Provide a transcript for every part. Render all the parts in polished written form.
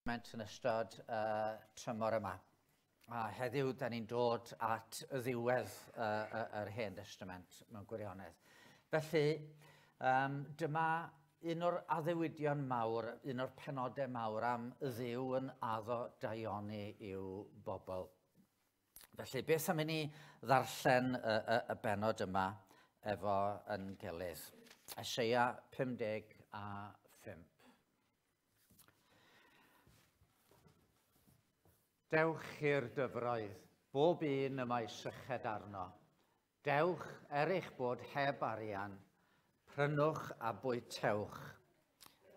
Yn ystod tymor yma. A heddiw, da ni'n dod at y ddiwedd yr Hen Testament mewn gwirionedd. Felly, dyma un o'r addewidion mawr, un o'r penodau mawr am Dduw yn addo daioni i'w bobl. Felly, beth am i ni ddarllen y benod yma efo yn gilydd? Eseia 55. Dewch i'r dyfroedd, bob un y mae syched arno. Dewch eich bod heb arian, prynwch a bwytewch.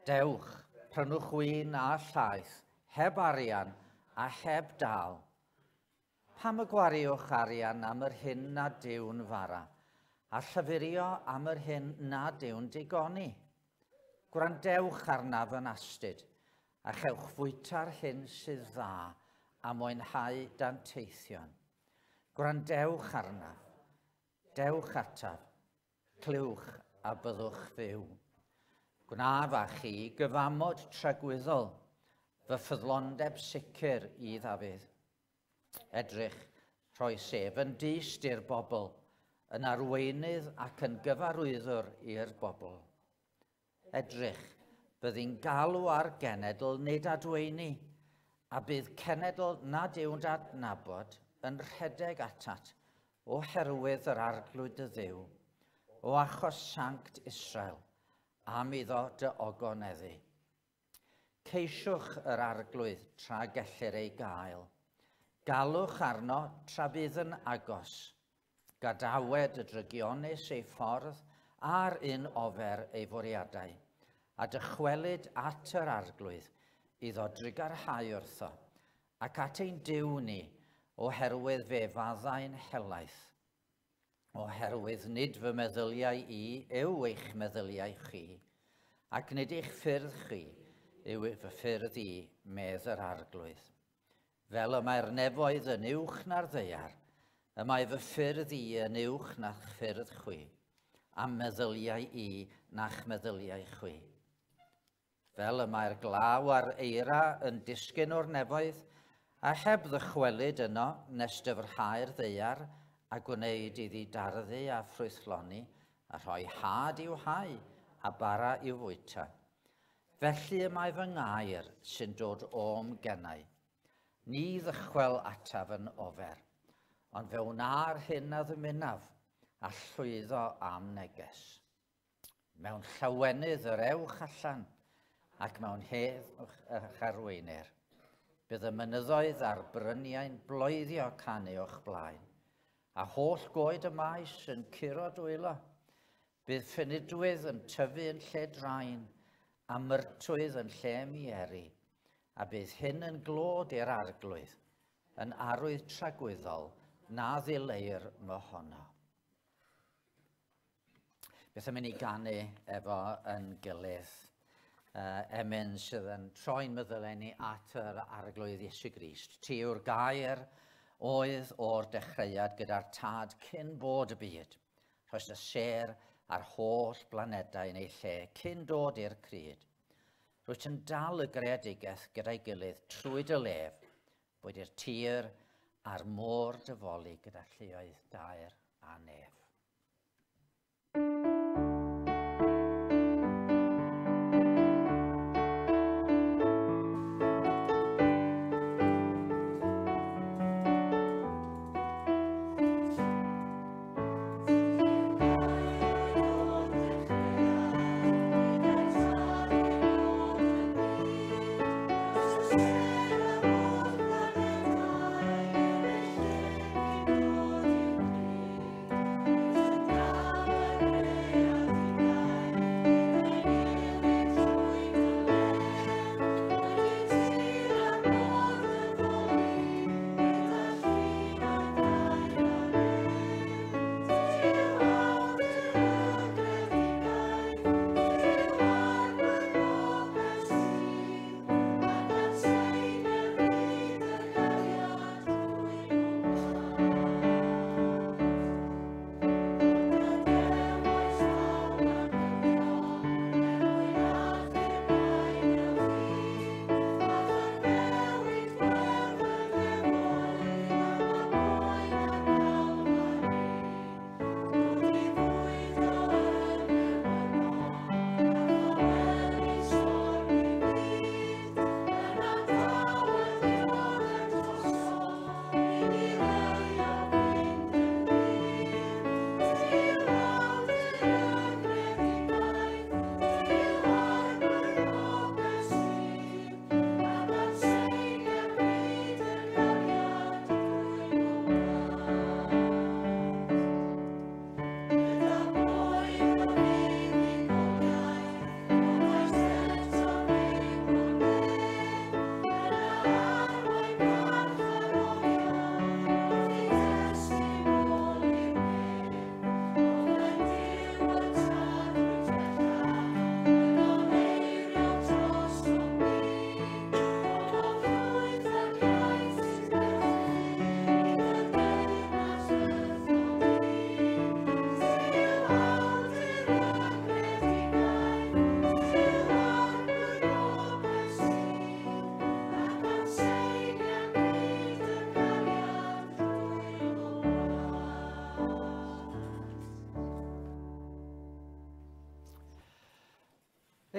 Dewch, prynwch win a llaeth, heb arian a heb dal. Pam y gwariwch arian am yr hyn na Dyw'n fara, a llyfurio am yr hyn na Dyw'n digoni? Gwrandewch arnaf yn astyd, a chewch fwyta'r hyn sydd dda, a mwynhau dan teithion. Gwrandewch arnaf, dewch ataf, clywch a byddwch fyw. Gwnaf â chi gyfamod tragwyddol, fy ffyddlondeb sicr i Dafydd. Edrych, rhoi sef yn dyst i'r bobl, yn arweinydd ac yn gyfarwyddwr i'r bobl. Edrych, byddi'n galw ar genedl nid adweini, a bydd cenedl nad yw'n adnabod yn rhedeg atat oherwydd yr arglwydd y Dduw, o achos Sanct Israel, am iddo dy ogoneddu. Ceisiwch yr arglwydd tra gellir ei gael. Galwch arno tra bydd yn agos. Gadawed y drygionus ei ffordd a'r un ofer ei fwriadau, a dychwelyd at yr arglwydd, iddo drigarhau wrtho, ac at ein Duw ni, oherwydd fe faddau'n helaeth. Oherwydd nid fy meddyliau i yw eich meddyliau chi, ac nid eich ffyrdd chi yw fy ffyrdd i, medd yr arglwydd. Fel y mae'r nefoedd yn uwch na'r ddaear, y mae fy ffyrdd i yn uwch na'ch ffyrdd chwi, a meddyliau i na'ch meddyliau chwi. Fel y mae'r glaw a'r eira yn disgyn o'r nefoedd, a heb ddychwelyd yno nes dyfrhau'r ddaear, a gwneud iddi darddu a ffrwythloni, a rhoi had i'w hau, a bara i'w fwyta. Felly y mae fy ngair sy'n dod o'm gennau. Ni ddychwel ataf yn ofer, ond fe wna'r hyn a ddymunaf, a llwyddo am neges. Mewn llawenydd yr ewch allan, ac mewn heddwch eich arweinir. Bydd y mynyddoedd a'r bryniau'n bloeddio canu o'ch blaen, a holl goed y maes yn curo dwylo. Bydd ffynidwydd yn tyfu yn lle draen, a myrtwydd yn lle mieri, a bydd hyn yn glod i'r arglwydd, yn arwydd tragwyddol na ddileir mohono. Beth am i ni ganu efo yn gilydd? Emyn sydd yn troi'n meddylenu at yr arglwydd Iesu Grist. Ti yw'r gair oedd o'r dechreuad gyda'r tad cyn bod y byd. Rhoes y ser a'r holl blanedau yn ei lle cyn dod i'r cryd. Rwyt yn dal y greadigaeth gyda'i gilydd trwy dy lef, bod i'r tir a'r môr dyfoli gyda lluoedd dair a nef.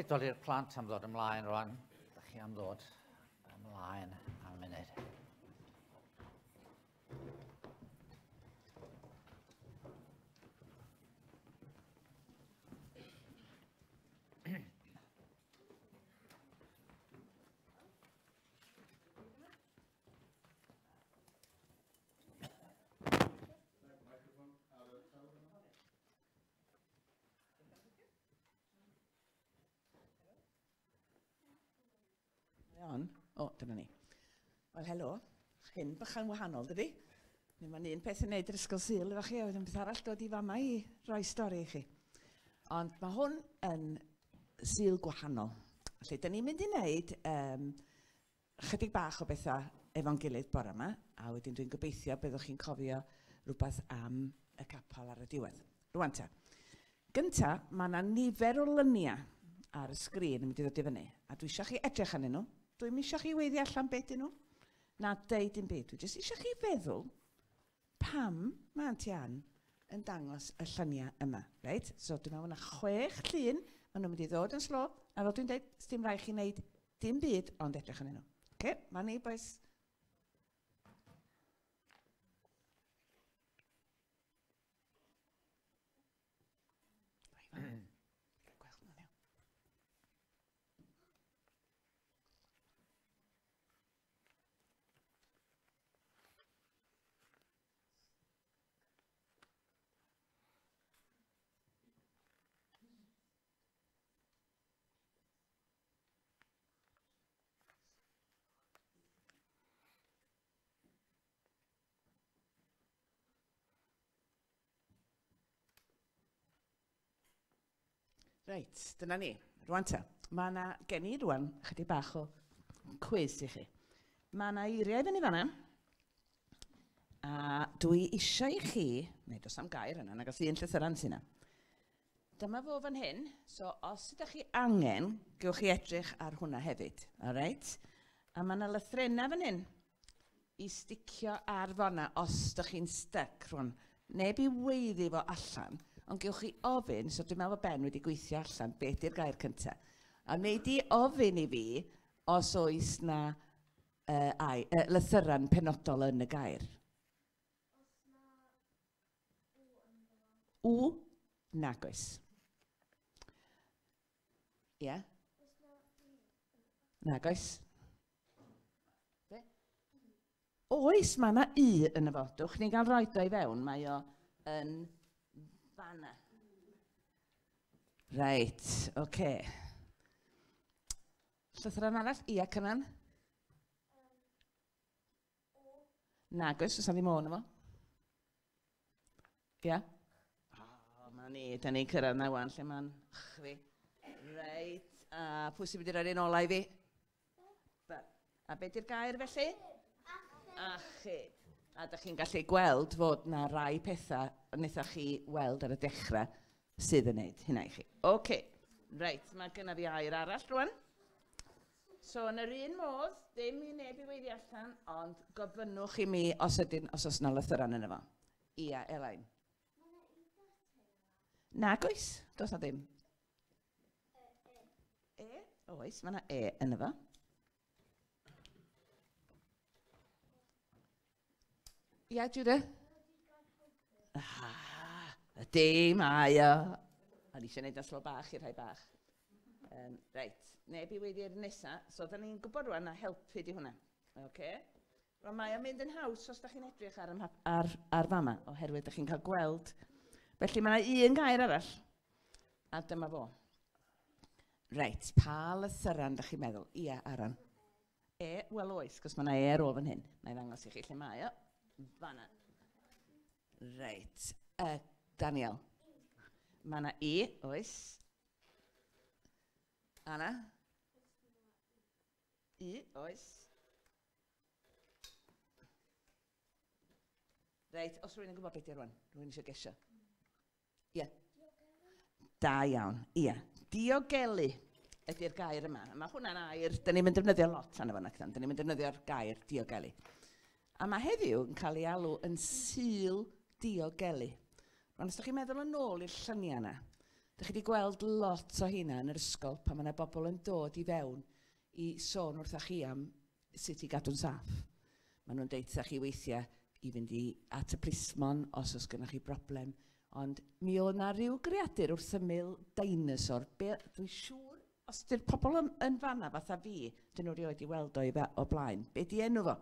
Lle dod i'r plant am ddod ymlaen rwan. Ydych chi am ddod ymlaen am munud. O, dyna ni. Wel, helo. Hyn bychan wahanol, dydy? Mae'n un peth yn neud yr ysgol Sul, efo chi, oedd yn beth arall dod i fama i roi stori i chi. Ond mae hwn yn Sul gwahanol. Felly, da ni'n mynd i wneud chydig bach o bethau efo'n gilydd bore yma, a wedyn dwi'n gobeithio byddwch chi'n cofio rhywbeth am y capel ar y diwedd. Rwan ta. Gynta, mae yna nifer o lyniau ar y sgrin yn mynd i ddod i fyny, a dwi eisiau chi edrych arnyn nhw. Dwi'n eisiau chi weiddi allan beth ydyn nhw, na deud dim byd. Dwi jyst eisiau chi feddwl pam mae Antian yn dangos y lluniau yma. Right? So dwi'n meddwl yna 6 llun, maen nhw'n mynd i ddod yn slo, a fel dwi'n dweud, dim rhaid chi wneud dim byd ond edrych arnyn nhw. Okay? Mae ni, boes. Reit, dyna ni. Rwan ta. Mae yna gen i rwan chydig bach o cwiz i chi. Mae yna eiriau fyny fanna. A dwi eisiau i chi, neu dos am gair yna, nag os un llythyran sy'n yna. Dyma fo fan hyn, so os ydych chi angen, gewch chi edrych ar hwnna hefyd. Alright? A mae yna lythrennau fan hyn i sticio ar fonna os ydych chi'n styc rwan. Neb i weiddi fo allan. Ond gewch chi ofyn, so dwi'n meddwl Ben wedi gweithio allan, beth yw'r gair cyntaf. A wneud i ofyn i fi os oes na lythyran penodol yn y gair. W? Nag oes. Ie? Nag oes. Oes, mae yna i yn y fo. Dwch ni gael roed o i fewn, mae o yn fanna. Reit, oce. Llythyran arall, ia cynnan? Nag oes, os am ddim o'n efo. Ia? Ma ni, da ni'n cyrraedd na wan, lle ma'n chwi. Reit, a pwy sy'n mynd i roi'r un ola i fi? A beth yw'r gair felly? Achub. A da chi'n gallu gweld fod na rai pethau wnaethoch chi weld ar y dechrau sydd yn neud hynna i chi. Oce, reit, mae gyda fi air arall rwan. So yn yr un modd, dim i neb i weiddi allan, ond gofynnwch i mi os oes na lythyran yn efo. Ia, Elain. Nag oes, dos na ddim. E? Oes, mae yna E yn efo. Ia, Judah? Dim, ai o. O'n eisiau gwneud aslo bach i'r rhai bach. Reit, neb i wedi'r nesaf. So, da ni'n gwybod rwan na helpu di hwnna. Okay. Rwan mae o'n mynd yn haws os da chi'n edrych ar fama, oherwydd da chi'n cael gweld. Felly mae yna un gair arall. A dyma fo. Reit, pa lythyran da chi'n meddwl? Ia, Aran. E, wel oes, cos mae yna E ar ôl fan hyn. Na i ddangos i chi lle mae o. Fanna. Reit. Daniel. Mae yna I, oes. Anna. I, oes. Reit, os rwy'n yn gwybod beth yw'r rwan, rwy'n eisiau gesio. Ie. Da iawn, ie. Diogelu ydy'r gair yma. Mae hwnna'n air, da ni'n mynd defnyddio lot anna fan actan. Da ni'n mynd defnyddio'r gair diogelu. A mae heddiw yn cael ei alw yn Sul diogelu. Ond os ydych chi'n meddwl yn ôl i'r lluniau yna, Dych chi wedi gweld lot o hynna yn yr ysgol pan mae yna bobl yn dod i fewn i sôn wrthych chi am sut i gadw'n saff. Maen nhw'n deud wrthych chi weithiau i fynd at y plismon os oes gennych chi broblem. Ond mi oedd yna rhyw greadur wrth ymyl dinosaur. Dwi'n siŵr, os ydy'r pobl yn fanna fatha fi, dyn nhw rioed i weld o blaen. Be di enw fo?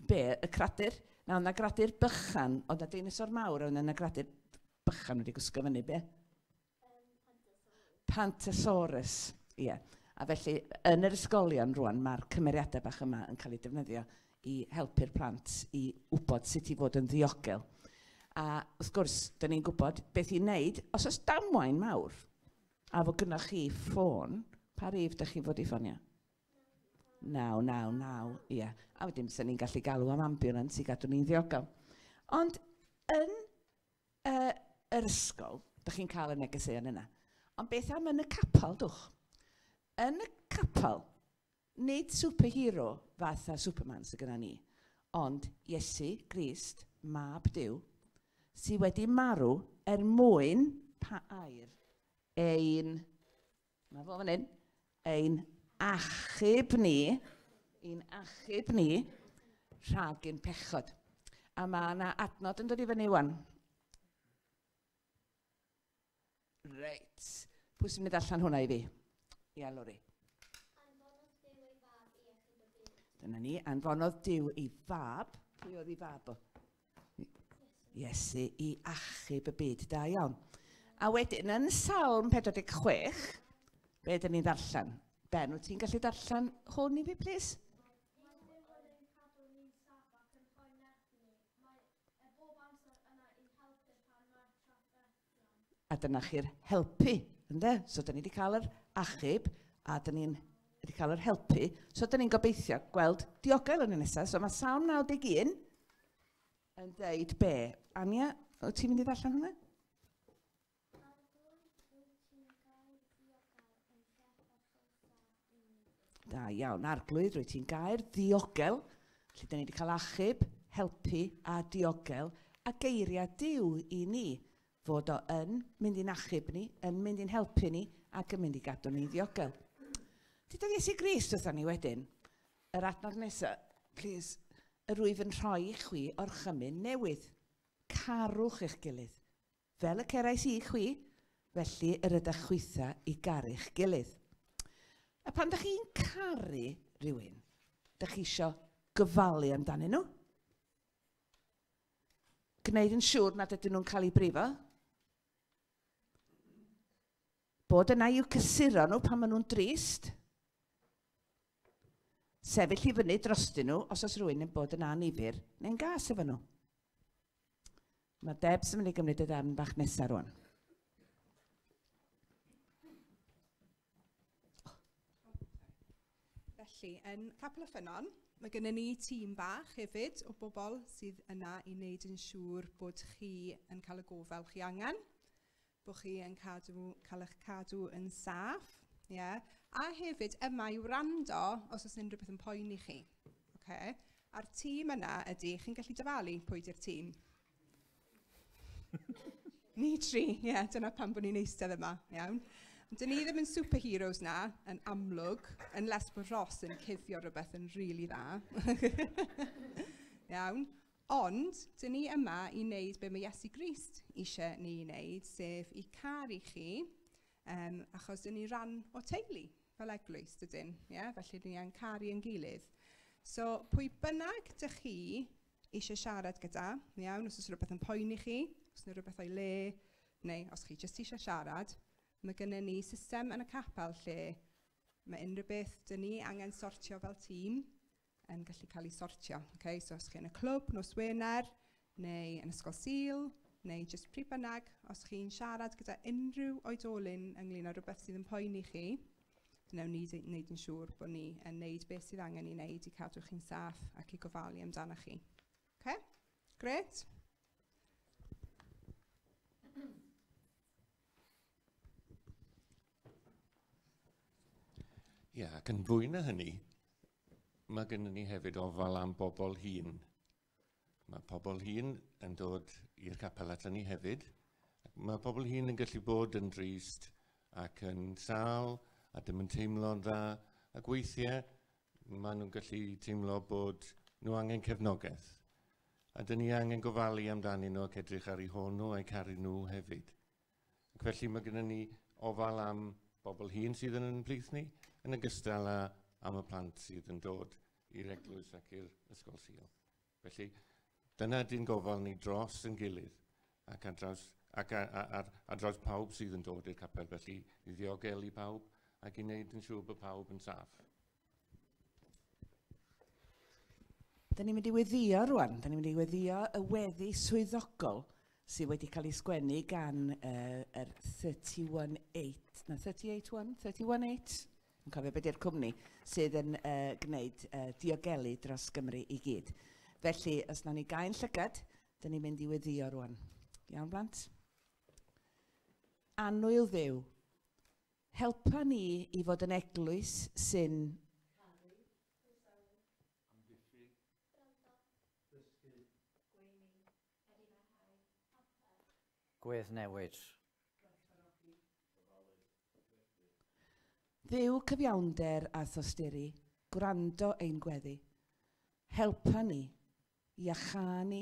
Be, y cradur? Na, o'na gradur bychan, oedd na dinosaur mawr, oedd na gradur bychan wedi gwisgo fyny, be? Pantosaurus, ie. A felly, yn yr ysgolion rwan, mae'r cymeriadau bach yma yn cael ei defnyddio i helpu'r plant i wybod sut i fod yn ddiogel. A wrth gwrs, dyn ni'n gwybod beth i wneud, os oes damwain mawr, a fod gynnwch chi ffôn, pa rif ydych chi fod i ffonio? 999, ie. A wedyn, byddwn ni'n gallu galw am ambulance i gadw ni'n ddiogel. Ond yn yr ysgol, ydych chi'n cael y negeseuon yna. Ond beth am yn y capel, dwch? Yn y capel, nid superhero fath a Superman sydd gyda ni, ond Iesu, Grist, mab Duw, sydd wedi marw mwyn pa air ein, mae fo fan hyn, ein achub ni rhag ein pechod. A mae yna adnod yn dod i fyny wan. Reit. Pwy sy'n mynd allan hwnna i fi? Ia, Lori. Dyna ni, anfonodd Duw i fab. Pwy oedd i fab o? Iesu i achub y byd. Da iawn. A wedyn, yn Salm 46, be ydyn ni'n darllen? Ben, wyt ti'n gallu darllen hwn i fi, plis? A dyna chi'r helpu, ynddo? So, dyn ni wedi cael yr achub, a dyn ni wedi cael yr helpu. So, dyn ni'n gobeithio gweld diogel yn y nesaf. So, mae Salm 91 yn dweud be? Ania, wyt ti'n mynd i ddarllen hwnna? Da iawn, arglwydd, rwy ti'n gair ddiogel, lle dyn ni wedi cael achub, helpu a diogel, a geiriau Duw i ni fod o yn mynd i'n achub ni, yn mynd i'n helpu ni, ac yn mynd i gadw ni ddiogel. Dyda Iesu Grist wrtho ni wedyn, yr adnod nesaf, please, yr wyf yn rhoi i chwi orchymyn newydd. Carwch eich gilydd. Fel y cerais i chwi, felly yr ydych chwytha i garu'ch gilydd. A pan ydych chi'n caru rhywun, ydych chi isio gyfalu amdanyn nhw? Gwneud yn siŵr nad ydyn nhw'n cael eu brifo? Bod yna i'w cysuro nhw pan maen nhw'n drist? Sefyll i fyny drostyn nhw os oes rhywun yn bod yn anifyr neu'n gas efo nhw. Mae Deb sy'n mynd i gymryd y darn bach nesaf rwan. Felly, yn Capel y Ffynnon, mae gennym ni tîm bach hefyd o bobl sydd yna i wneud yn siŵr bod chi yn cael y gofal chi angen, bod chi yn cael eich cadw yn saff, yeah. A hefyd yma i wrando os oes unrhyw beth yn poeni chi. Okay? A'r tîm yna ydy, chi'n gallu dyfalu pwy di'r tîm? Ni tri, yeah, dyna pam bod ni'n eistedd yma, iawn. Dyn ni ddim yn superheroes na, yn amlwg, unless bod Ross yn cuddio rhywbeth yn rili dda. Iawn. Ond, dyn ni yma i wneud be mae Iesu Grist eisiau ni i wneud, sef i caru chi, achos dyn ni ran o teulu fel eglwys, dydyn. Yeah? Felly dyn ni'n caru yn gilydd. So, pwy bynnag dych chi eisiau siarad gyda, iawn, os oes rhywbeth yn poeni chi, os oes rhywbeth o'i le, neu os chi jyst eisiau siarad, mae gennym ni system yn y capel lle mae unrhyw beth dyn ni angen sortio fel tîm yn gallu cael ei sortio. Okay? So os chi yn y clwb nos Wener, neu yn ysgol Sul, neu jyst pryd bynnag, os chi'n siarad gyda unrhyw oedolyn ynglyn â rhywbeth sydd yn poeni chi, wnawn ni wneud yn siŵr bod ni yn wneud beth sydd angen i wneud i cadw chi'n saff ac i gofalu amdano chi. Okay? Great. Ie, ac yn fwy na hynny, mae gennym ni hefyd ofal am bobl hŷn. Mae pobl hŷn yn dod i'r capel atan ni hefyd. Mae pobl hŷn yn gallu bod yn drist ac yn sal a dim yn teimlo'n dda. Ac weithiau maen nhw'n gallu teimlo bod nhw angen cefnogaeth. A dyn ni angen gofalu amdanyn nhw ac edrych ar eu hon nhw a'i caru nhw hefyd. Ac felly mae gennym ni ofal am bobl hŷn sydd yn plith ni, yn ogystal â am y plant sydd yn dod i'r eglwys ac i'r ysgol Sul. Felly, dyna di'n gofal ni dros yn gilydd ac ar draws pawb sydd yn dod i'r capel, felly i ddiogelu pawb ac i wneud yn siŵr bod pawb yn saff. Da ni'n mynd i weddio rwan. Da ni'n mynd i weddio y weddi swyddogol sydd wedi cael ei sgwennu gan yr 31.8. Na, 38.1? 31.8? Yn cofio beth yw'r cwmni sydd yn gwneud diogelu dros Gymru i gyd. Felly, os na ni gael llygad, da ni'n mynd i weddio rwan. Iawn, blant? Annwyl Dduw, helpa ni i fod yn eglwys sy'n gweddnewid. Dduw cyfiawnder a thosteri, gwrando ein gweddi. Helpa ni, iachau ni,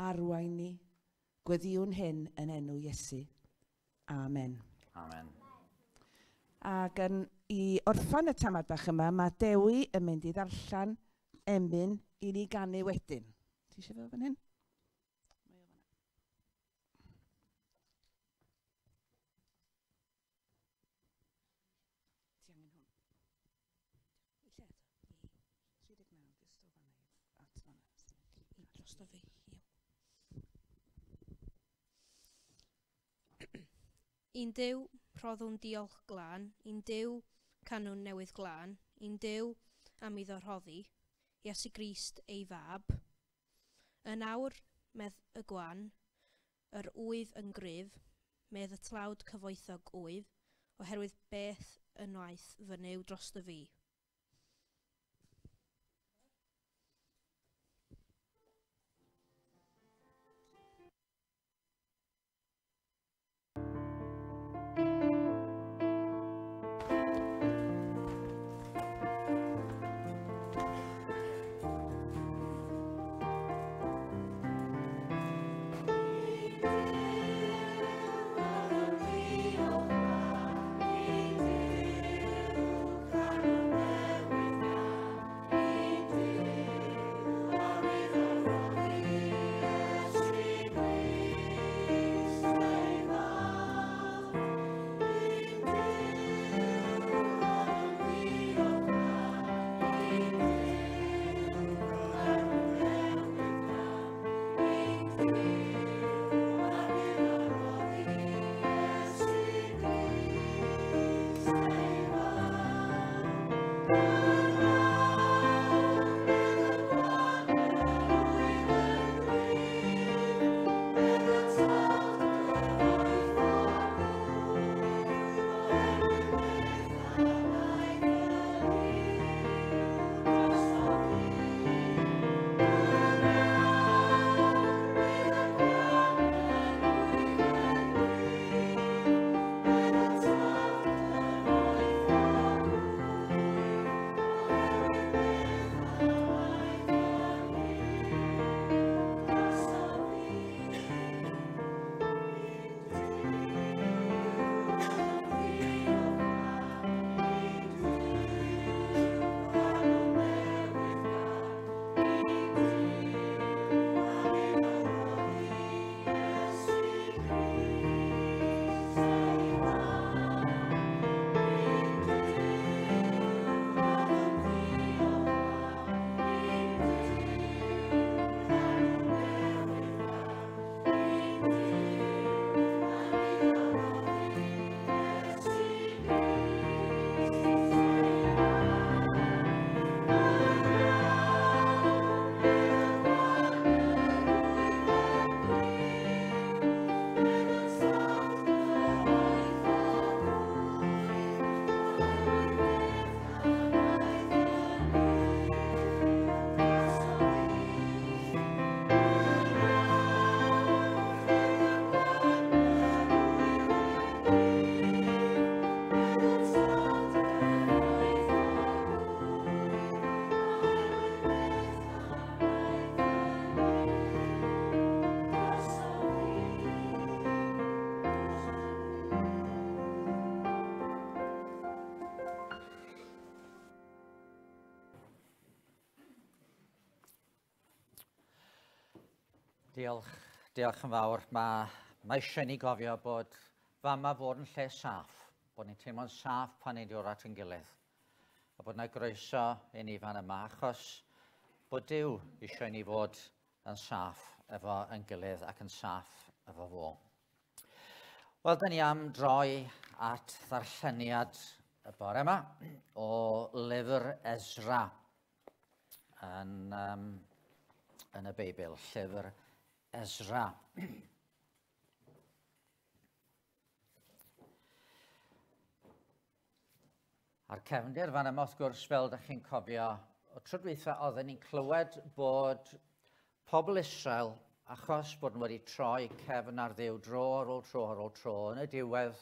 arwain ni, gweddiwn hyn yn enw Iesu. Amen. Amen. Ac i orffan y tamad bach yma, mae Dewi yn mynd i ddarllen emyn i ni ganu wedyn. Ti eisiau fel fan hyn? Un Duw, rhoddwn diolch glân, un Duw, canwn newydd glân, un Duw am iddo rhoddi, Iesu Grist ei fab. Yn awr medd y gwan, yr wydd yn gryf, medd y tlawd cyfoethog wydd, oherwydd beth yn waith fy nyw drosto fi. Amen. Diolch yn fawr. Mae eisiau ni gofio bod fama fod yn lle saff, bod ni'n teimlo'n saff pan ni'n dod at yn gilydd, a bod yna groeso i ni fan yma, achos bod Duw eisiau ni fod yn saff efo yn gilydd ac yn saff efo fo. Wel, da ni am droi at ddarlleniad y bore yma o lyfr Ezra yn y Beibl, llyfr Ezra. A'r cefndir fan yma, wrth gwrs, fel ydych chi'n cofio, o tro dwytha oedden ni'n clywed bod pobl Israel, achos bod nhw wedi troi cefn ar Dduw dro ar ôl tro ar ôl tro, yn y diwedd,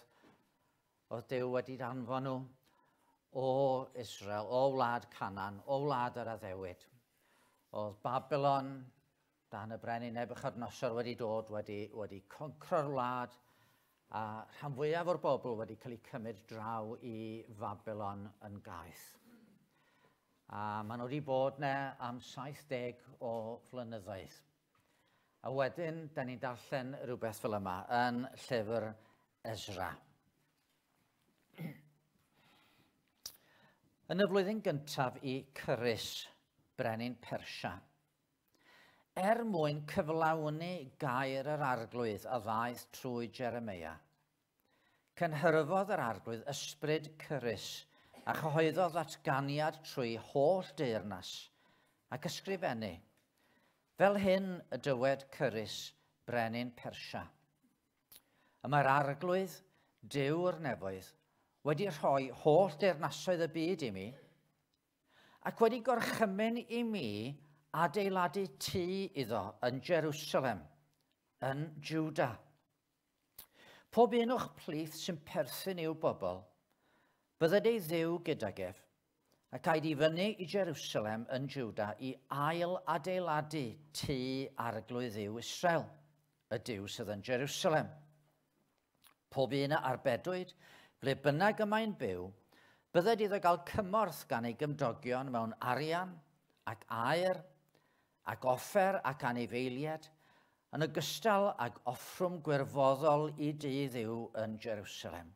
oedd Duw wedi danfon nhw o Israel, o wlad Canan, o wlad yr addewid. Oedd Babylon, dan y brenin Nebuchadnezzar wedi dod, wedi concro'r wlad, a rhan fwyaf o'r bobl wedi cael eu cymryd draw i Babylon yn gaeth. A maen nhw wedi bod yna am 70 o flynyddoedd. A wedyn, da ni'n darllen rhywbeth fel yma yn llyfr Ezra. Yn y flwyddyn gyntaf i Cyrus, brenin Persia, mwyn cyflawni gair yr arglwydd a ddaeth trwy Jeremia. Cynhyrfodd yr arglwydd ysbryd Cyrus a chyhoeddodd ddatganiad trwy holl deyrnas ac ysgrifennu. Fel hyn y dywed Cyrus, brenin Persia. Y mae'r arglwydd, Duw'r nefoedd, wedi rhoi holl deyrnasoedd y byd i mi, ac wedi gorchymyn i mi adeiladu tŷ iddo yn Jerusalem, yn Juda. Pob un o'ch plith sy'n perthyn i'w bobl, bydded ei Dduw gydag ef, ac aid i fyny i Jerusalem yn Juda i ail adeiladu tŷ arglwydd Dduw Israel, y Duw sydd yn Jerusalem. Pob un arbedwyd, ble bynnag y mae'n byw, bydded iddo gael cymorth gan ei gymdogion mewn arian ac aer, ac offer ac anifeiliad, yn ogystal ag offrwm gwirfoddol i dŷ Dduw yn Jerusalem.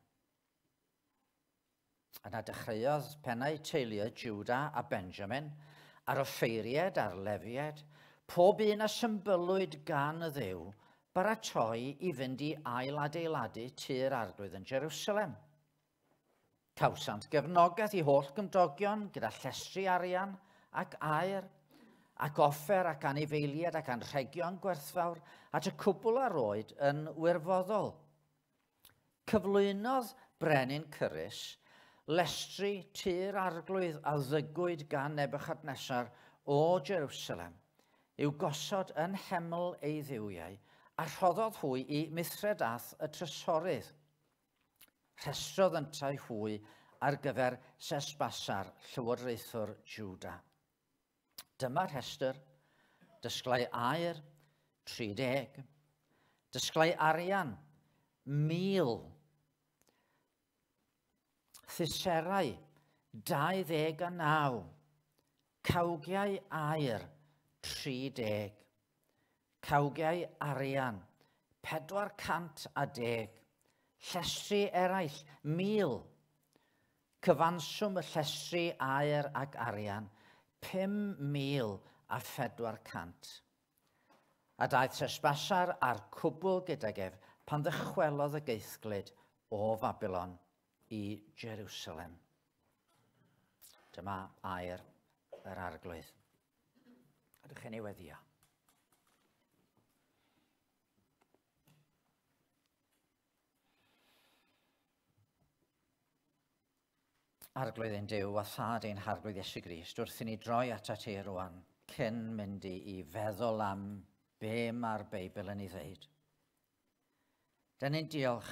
Yna dechreuodd pennau teulu Juda a Benjamin, ar offeiriad a'r lefiad, pob un a symbylwyd gan y Dduw, baratoi i fynd i ailadeiladu tŷ'r arglwydd yn Jerusalem. Cawsant gefnogaeth i holl gymdogion gyda llestri arian ac aer, ac offer ac anifeiliad ac anrhegion gwerthfawr at y cwbl ar oed yn wirfoddol. Cyflwynodd brenin Cyrus lestri tŷ'r arglwydd a ddygwyd gan Nebuchadnezzar o Jerusalem, i'w gosod yn heml ei dduwiau, a rhoddodd hwy i Mithredath y trysorydd. Rhestrodd yntau hwy ar gyfer Sesbasar, llywodraethwr Juda. Dyma'r rhestr: dysglau aer, 30, dysglau arian, 1000, thyserau, 29, cawgiau aer, 30, cawgiau arian, 410, llestri eraill, 1000, cyfanswm y llestri aer ac arian, 5,400. A daeth Sesbasar a'r cwbl gydag ef pan ddychwelodd y geithglyd o Babylon i Jerusalem. Dyma air yr arglwydd. Ydych chi'n ei weddio? Arglwydd ein Duw, a thad ein harglwydd Iesu Grist, wrth i ni droi atat ti rwan, cyn mynd i feddwl am be mae'r Beibl yn ei ddeud. Da ni'n diolch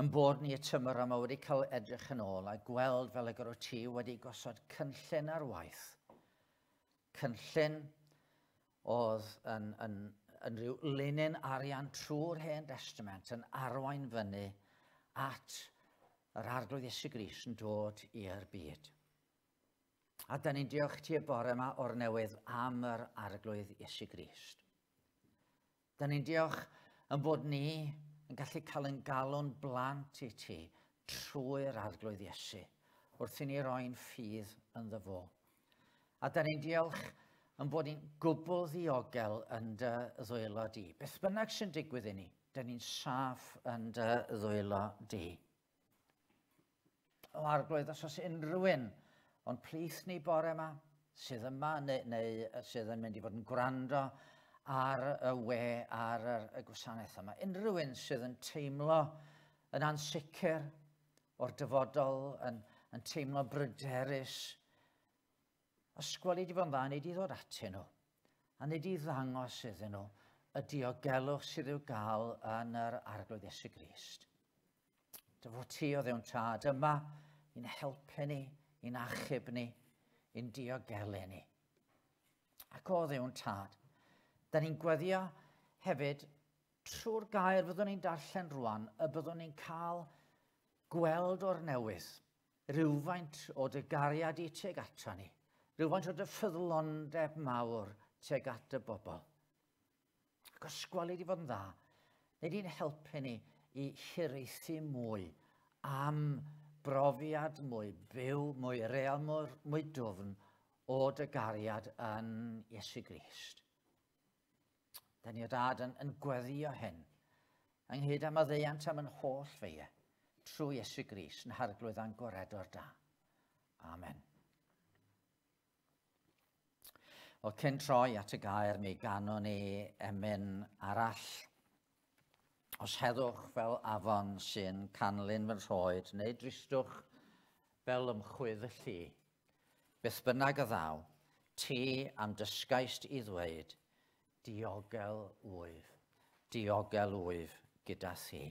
yn bod ni y tymor yma wedi cael edrych yn ôl a gweld fel y gyro ti wedi gosod cynllun ar waith. Cynllun oedd yn rhyw linyn arian trwy'r Hen Testament yn arwain fyny at yr arglwydd Iesu Grist yn dod i'r byd. A da ni'n diolch ti y bore yma o'r newydd am yr arglwydd Iesu Grist. Da ni'n diolch yn bod ni yn gallu cael yn galon blant i ti trwy'r arglwydd Iesu, wrth i ni roi'n ffydd ynddo fo. A da ni'n diolch yn bod ni'n gwbl ddiogel yn dy ddwylo di. Beth bynnag sy'n digwydd i ni, da ni'n saff yn dy ddwylo di. O arglwydd, os oes unrhywun, ond plith ni bore yma, sydd yma neu sydd yn mynd i fod yn gwrando ar y we, ar y gwasanaeth yma. Unrhywun sydd yn teimlo yn ansicr o'r dyfodol, yn teimlo bryderus, ysgweli di fod yn dda, nid i ddod atyn nhw, a nid i ddangos iddyn nhw y diogelwch sydd i'w gael yn yr arglwydd Iesu Grist. Dyfod ti o ddewn tad yma i'n helpu ni, i'n achub ni, i'n diogelu ni. Ac o ddewn tad, da ni'n gweddio hefyd trwy'r gair fyddwn ni'n darllen rwan, y byddwn ni'n cael gweld o'r newydd rhywfaint o dy gariad i tuag ata ni, rhywfaint o dy ffyddlondeb mawr tuag at y bobl. Ac os gweli di fod yn dda, nid i'n helpu ni i hiraethu mwy am brofiad mwy byw, mwy real, mwy dwfn o dy gariad yn Iesu Grist. Da ni o dad yn gweddio hyn, ynghyd am y ddeiant am yn holl feie, trwy Iesu Grist yn harglwydd agoredwr da. Amen. Wel, cyn troi at y gair, mi ganon ni emyn arall. Os heddwch fel afon sy'n canlyn fy rhoed, neu dristwch fel ymchwydd y llu, beth bynnag y ddaw, ti am dysgaist i ddweud, diogel wyf gyda thi.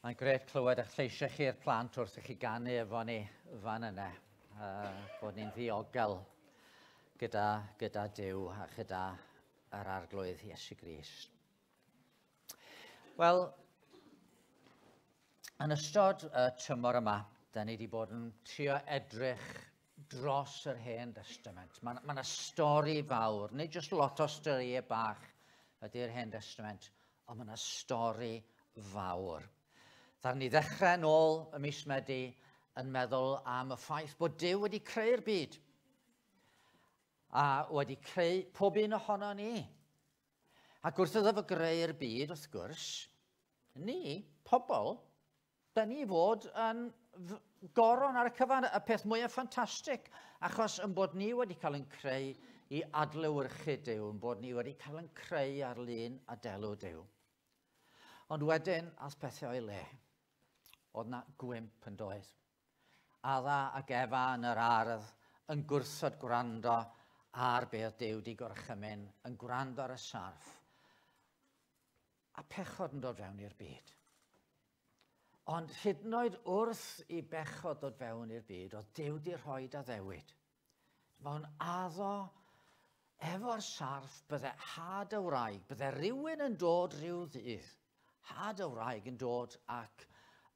Mae'n gret clywed eich lleisiau chi'r plant wrth i chi ganu efo ni fan yna, bod ni'n ddiogel gyda Duw a gyda yr arglwydd Iesu Grist. Wel, yn ystod y tymor yma, da ni wedi bod yn trio edrych dros yr Hen Testament. Mae yna stori fawr, nid jyst lot o storïau bach ydy'r Hen Testament, ond mae yna stori fawr. Ddaru ni ddechrau nôl y mis Medi yn meddwl am y ffaith bod Duw wedi creu'r byd a wedi creu pob un ohono ni. Ac wrth iddo fo greu'r byd, wrth gwrs, ni, pobl, da ni fod yn goron ar y cyfan, y peth mwyaf ffantastig, achos yn bod ni wedi cael yn creu i adlewyrchu Duw, yn bod ni wedi cael yn creu ar lun a delw Duw. Ond wedyn, as pethau o'i le, oedd na gwymp yn doedd. Adda ac Efa yn yr ardd yn gwrthod gwrando ar beth Duw di gorchymyn, yn gwrando ar y sarf. A pechod yn dod fewn i'r byd. Ond hyd yn oed wrth i bechod dod fewn i'r byd, oedd Duw di rhoi addewid. Mae'n addo efo'r sarf, bydde had y wraig, bydde rhywun yn dod rhyw ddydd, had y wraig yn dod ac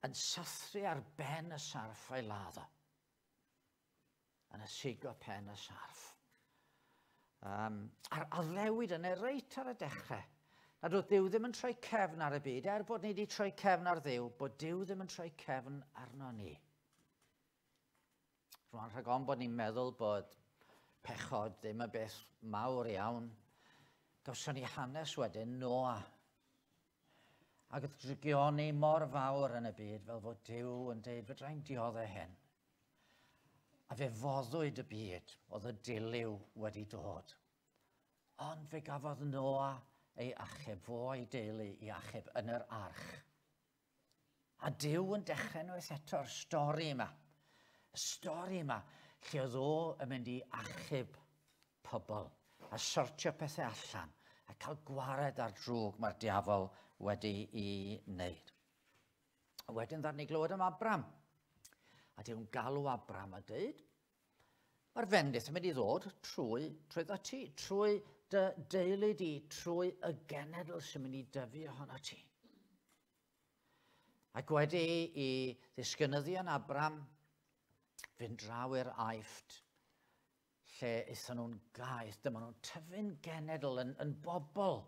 yn sathru ar ben y sarf a'i laddo. Yn ysigo pen y sarf. A'r addewid yna reit ar y dechrau. A doedd Duw ddim yn troi cefn ar y byd, bod ni wedi troi cefn ar Dduw, bod Duw ddim yn troi cefn arno ni. Rwan rhag on bod ni'n meddwl bod pechod ddim yn beth mawr iawn. Gawson ni hanes wedyn Noa. Ac oedd drigioni mor fawr yn y byd fel fod Duw yn dweud fedrai'n dioddau hyn. A fe foddwyd y byd oedd y diliw wedi dod. Ond fe gafodd Noa ei achub, fo ei deulu i achub yn yr arch. A Duw yn dechrau unwaith eto'r stori yma. Y stori yma lle oedd o yn mynd i achub pobl a sortio pethau allan a cael gwared ar drwg mae'r diafol wedi i wneud. Wedyn ddar ni glywed am Abram. A Duw'n galw Abram a dweud, mae'r fendith yn mynd i ddod trwy ti, trwy dy deulu di, trwy y genedl sy'n mynd i dyfu ohono ti. Ac wedi i ddisgynyddu yn Abram, fynd draw i'r Aifft, lle eithon nhw'n gaeth, dyma nhw'n tyfu'n genedl yn bobl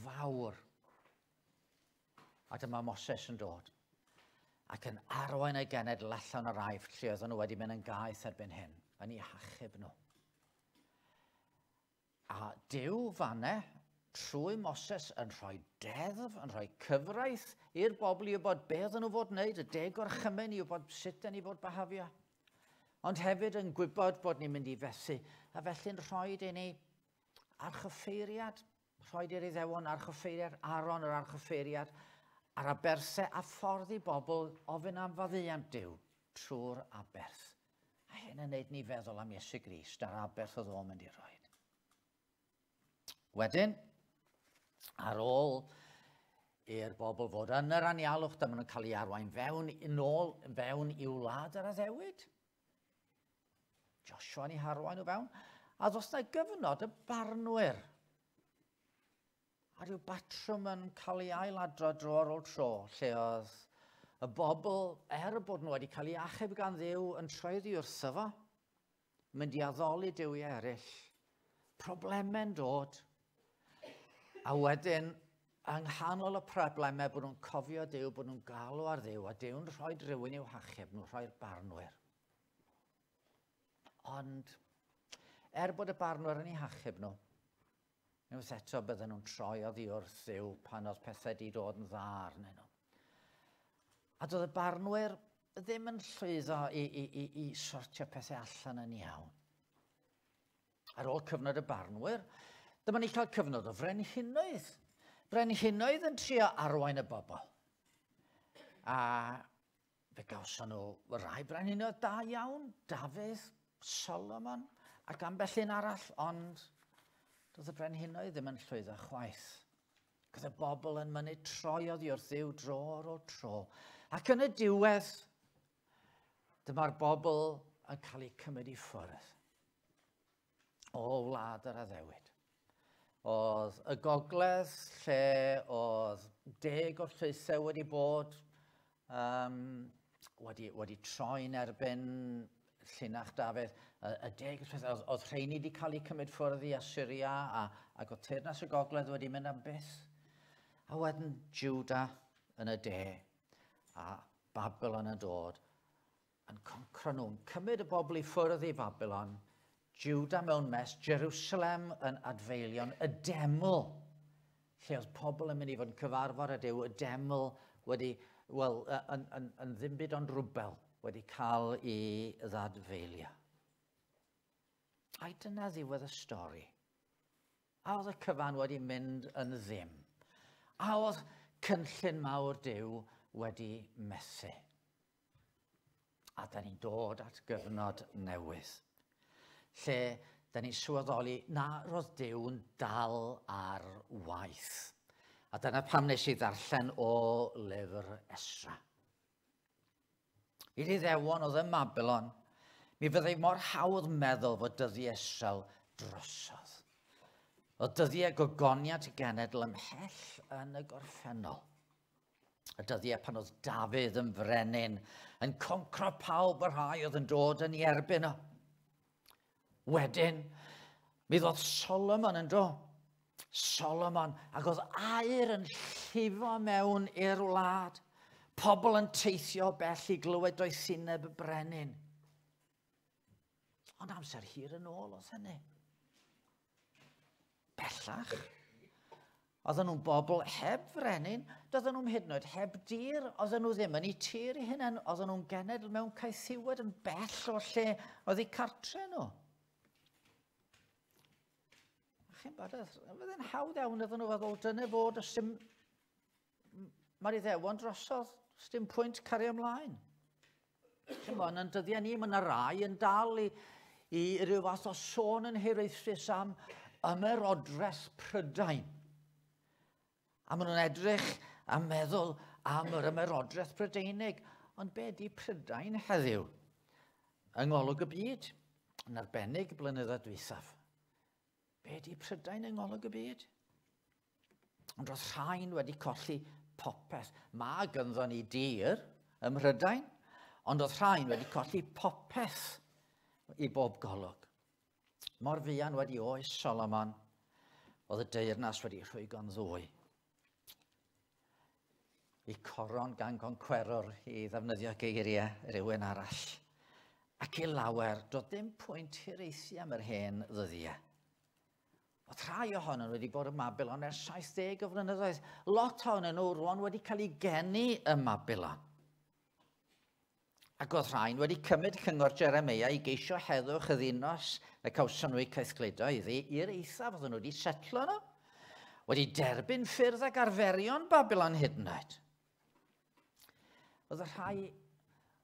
fawr. A dyma Moses yn dod ac yn arwain ei genedl allan o'r Aifft lle oedden nhw wedi mynd yn gaeth erbyn hyn, yn ei hachub nhw. A Duw fanne, trwy Moses, yn rhoi deddf, yn rhoi cyfraith i'r bobl i wybod be oedden nhw fod wneud, y deg o'r chymyn i wybod sut dyn ni fod behafio. Ond hefyd yn gwybod bod ni'n mynd i fethu, a felly'n rhoi i ni archoffeiriad, rhoi i'r Iddewon archoffeiriad, Aaron yr archoffeiriad, ar aberthau a ffordd i bobl ofyn am faddeuant Duw trwy'r aberth. A hyn yn neud ni feddwl am Iesu Grist a'r aberth oedd o'n mynd i roi. Wedyn, ar ôl i'r bobl fod yn yr anialwch, dyma nhw'n cael ei arwain fewn i wlad yr addewid. Joshua ni harwain nhw fewn. A ddos na gyfnod y barnwyr. A ryw batrwm yn cael ei ailadro dro ar ôl tro, lle oedd y bobl, bod nhw wedi cael ei achub gan Dduw yn troeddi wrtho fo, mynd i addoli Duwiau eraill. Problemau'n dod. A wedyn, yng nghanol y problemau bod nhw'n cofio Duw, bod nhw'n galw ar Dduw, a Dyw'n rhoi rhywun i'w hachub nhw, rhoi'r barnwyr. Ond, bod y barnwyr yn ei hachub nhw, unwaith eto bydden nhw'n troi oddi wrth Dduw pan oedd pethau wedi dod yn dda arnyn nhw. A doedd y barnwyr ddim yn llwyddo i sortio pethau allan yn iawn. Ar ôl cyfnod y barnwyr, dyma ni cael cyfnod o frenhinoedd. Frenhinoedd yn trio arwain y bobl. A fe gawson nhw rai brenhinoedd da iawn, Dafydd, Solomon, ac ambell un arall, ond doedd y brenhinoedd ddim yn llwyddo chwaith. Gyda bobl yn mynd troi oddi wrth Dduw dro ar ôl tro. Ac yn y diwedd, dyma'r bobl yn cael eu cymryd i ffwrdd o wlad yr Addewid. Oedd y gogledd lle oedd 10 o'r llwythau wedi bod wedi troi'n erbyn llinach Dafydd. Y 10 o'r llwythau, oedd rheini wedi cael eu cymryd ffwrdd i Assyria ac oedd teyrnas y gogledd wedi mynd am byth. A wedyn Juda yn y de a Babylon yn dod yn concro nhw'n cymryd y bobl i ffwrdd i Babylon, Juda mewn mes, Jerusalem yn adfeilion, y deml, lle oedd pobl yn mynd i fod yn cyfarfod y Duw, y deml wedi, yn ddim byd ond rwbel, wedi cael ei ddadfeilio. A dyna ddiwedd y stori. A oedd y cyfan wedi mynd yn ddim. A oedd cynllun mawr Duw wedi methu. A da ni'n dod at gyfnod newydd, lle da ni'n sylweddoli na roedd Duw yn dal ar waith. A dyna pam nes i ddarllen o lyfr Esra. I Iddewon oedd yn Babylon, mi fyddai mor hawdd meddwl fod dyddiau Israel drosodd. Oedd dyddiau gogoniad genedl ymhell yn y gorffennol. Y dyddiau pan oedd Dafydd yn frenin, yn concro pawb yr rhai oedd yn dod yn ei erbyn o. Wedyn, mi ddodd Solomon yn dod. Solomon, ac oedd aur yn llifo mewn i'r wlad. Pobl yn teithio bell i glywed doethineb y brenin. Ond amser hir yn ôl oedd hynny. Bellach. Oedden nhw'n bobl heb frenin, doedden nhw'n hyd yn oed heb dir, oedden nhw ddim yn ei tir eu hunain, oedden nhw'n genedl mewn caethiwed yn bell o lle oedd eu cartre nhw. Chi'n barod, fydde'n hawdd iawn iddyn nhw feddwl, dyna fod os dim, mae'r Iddewon drosodd, os dim pwynt cario ymlaen. Chi'n bod, yn dyddiau ni, mae yna rai yn dal i ryw fath o sôn yn hiraethrus am ymerodres Prydain. A maen nhw'n edrych a meddwl am yr ymerodreth Prydeinig. Ond be di Prydain heddiw? Yng ngolwg y byd, yn arbennig blynyddoedd dwythaf. Be di Prydain yng ngolwg y byd? Ond roedd rhain wedi colli popeth. Mae ganddo ni dir ym Mhrydain, ond oedd rhain wedi colli popeth i bob golwg. Mor fuan wedi oes Solomon, oedd y deyrnas wedi rhwygo'n ddwy. I coron gan goncwerwr i ddefnyddio geiriau rhywun arall. Ac i lawer, doedd ddim pwynt hiraethu am yr hen ddyddiau. Oedd rhai ohonyn nhw wedi bod yn Babylon ers 70 o flynyddoedd. Lot ohonyn nhw rwan wedi cael ei geni ym Babylon. Ac oedd rhain wedi cymryd cyngor Jeremia i geisio heddwch y ddinos y cawson nhw eu caethgludo i'r eithaf oedden nhw wedi setlo nhw. Wedi derbyn ffyrdd ac arferion Babylon hyd yn oed. Oedd y rhai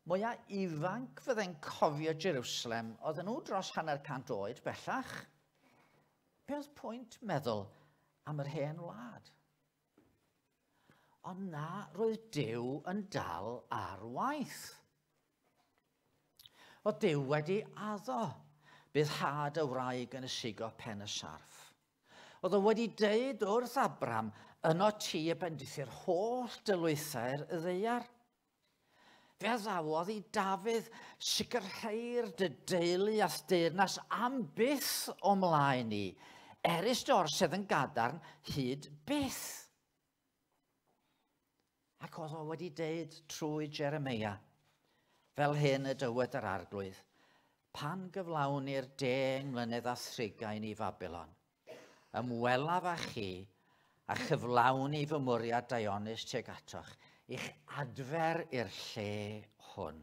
mwyaf ifanc fydde'n cofio Jerusalem, oedden nhw dros 100 oed bellach. Be oedd pwynt meddwl am yr hen wlad? Ond na, roedd Duw yn dal ar waith. Oedd Duw wedi addo bydd had y wraig yn ysigo pen y sarf. oedd o wedi deud wrth Abram, yno ti y bendithu'r holl dylwythau'r y ddeiar. Fe addawodd i Dafydd sicrhau'r dy deulu a deyrnas am byth o mlaen ni, eris dy orsedd yn gadarn hyd byth. Ac oedd o wedi deud trwy Jeremia, fel hyn y dywed yr arglwydd, pan gyflawnir 10 mlynedd a 30 i Babylon, ymwelaf â chi a chyflawni fy mwriad Dionys tuag atoch, i'ch adfer i'r lle hwn.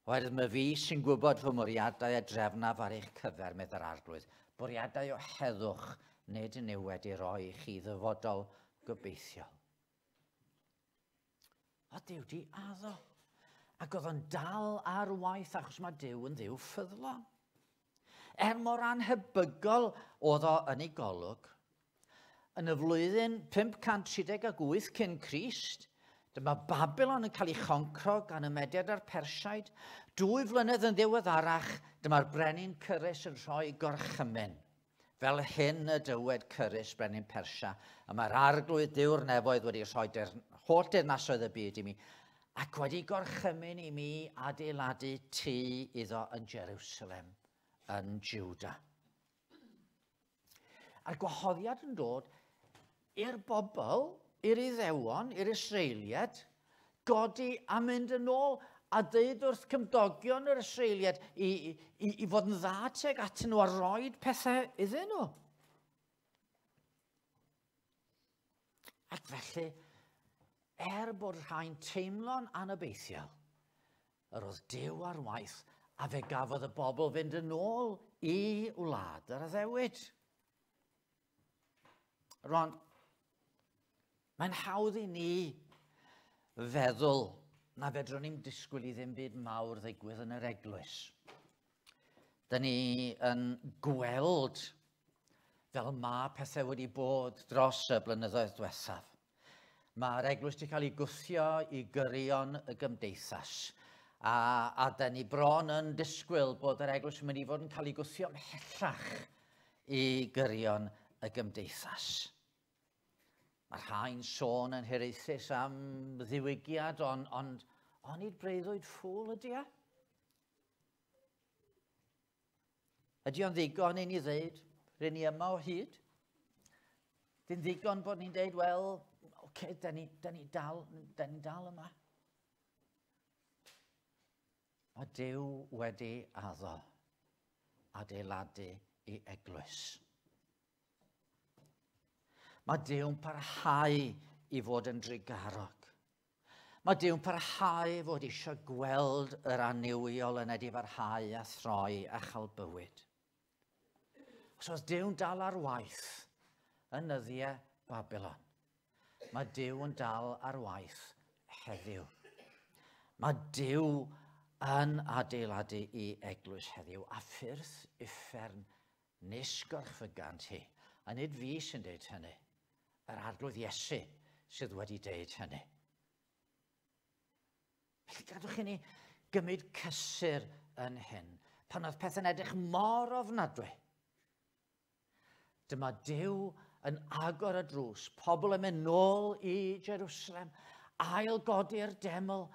Oherwydd mae fi sy'n gwybod fy mwriadau a drefnaf ar eich cyfer, medda'r arglwydd, bwriadau o heddwch, nid yn yw wedi roi i chi ddyfodol gobeithiol. O Duw di addo. Ac oedd o'n dal ar waith achos mae Duw yn ddiw ffyddlon. Mor anhebygol oedd o yn ei golwg, yn y flwyddyn 538 cyn Crist, dyma Babylon yn cael ei choncro gan y Mediad a'r Persiaid. 2 flynedd yn ddiweddarach, dyma'r brenin Cyrus yn rhoi gorchymyn. Fel hyn y dywed Cyrus, brenin Persia, a mae'r arglwydd Duw'r nefoedd wedi rhoi holl deyrnasoedd y byd i mi, ac wedi gorchymyn i mi adeiladu tŷ iddo yn Jerusalem, yn Juda. A'r gwahoddiad yn dod i'r bobl, i'r Iddewon, i'r Israeliad, godi a mynd yn ôl a dweud wrth cymdogion yr Israeliad i fod yn dda tuag atyn nhw a roed pethau iddyn nhw. Ac felly, bod rhain teimlo'n anobeithiol, yr oedd Duw ar waith a fe gafodd y bobl fynd yn ôl i wlad yr Addewid. Rwan, mae'n hawdd i ni feddwl na fedrwn ni'n disgwyl i ddim byd mawr ddigwydd yn yr eglwys. Dyn ni yn gweld fel mae pethau wedi bod dros y blynyddoedd diwethaf. Mae'r eglwys wedi cael ei gwthio i gyrion y gymdeithas. A dyn ni bron yn disgwyl bod yr eglwys yn mynd i fod yn cael ei gwthio ymhellach i gyrion y gymdeithas. Mae rhain sôn yn hiraethus am ddiwygiad, ond nid breuddwyd ffwl ydy e? Ydy o'n ddigon i ni ddeud, rydyn ni yma o hyd? Dyn ddigon bod ni'n deud, wel, oce, dyn ni dal yma. Mae Duw wedi addo adeiladu i eglwys. Mae Duw'n parhau i fod yn drigarog. Mae Duw'n parhau fod eisiau gweld yr aniwiol yn wedi parhau a throi a chael bywyd. Os oedd Duw'n dal ar waith yn nyddiau Babylon, mae Duw yn dal ar waith heddiw. Mae Duw yn adeiladu i eglwys heddiw a ffyrdd uffern nes gorffygant hi. A nid fi sy'n deud hynny, yr arglwydd Iesu sydd wedi deud hynny. Felly gadwch i ni gymryd cysur yn hyn, pan oedd pethau'n edrych mor ofnadwy. Dyma Duw yn agor y drws, pobl yn mynd nôl i Jerusalem, ail godi'r deml,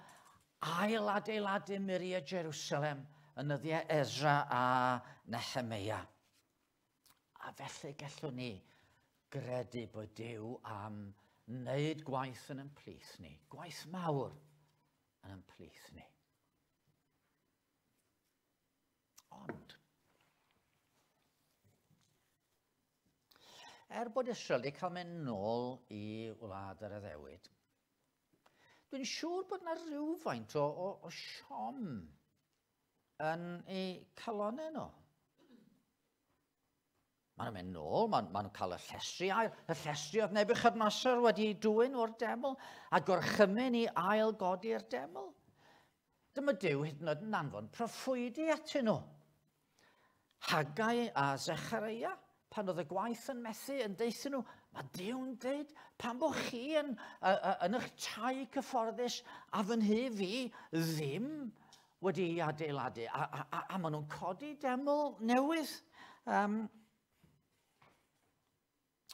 ail adeiladu muriau Jerusalem yn nyddiau Ezra a Nehemia. A felly gallwn ni gredu bod Duw am wneud gwaith yn ymplith ni, gwaith mawr yn ymplith ni. Ond, bod Israel wedi cael mynd nôl i wlad yr Addewid, dwi'n siŵr bod yna rhywfaint o siom yn eu calonau nhw. Maen nhw'n mynd nôl, maen nhw'n cael y llestri ail. Y llestri oedd Nebuchadnezzar wedi dwyn o'r deml a gorchymyn i ail godi'r deml. Dyma Duw hyd yn oed yn anfon proffwydi atyn nhw. Hagai a Zecharia, pan oedd y gwaith yn methu, yn deithio nhw, mae Duw'n dweud, pan bod chi yn eich tai cyfforddus a fy nhy fi ddim wedi adeiladu, a maen nhw'n codi deml newydd.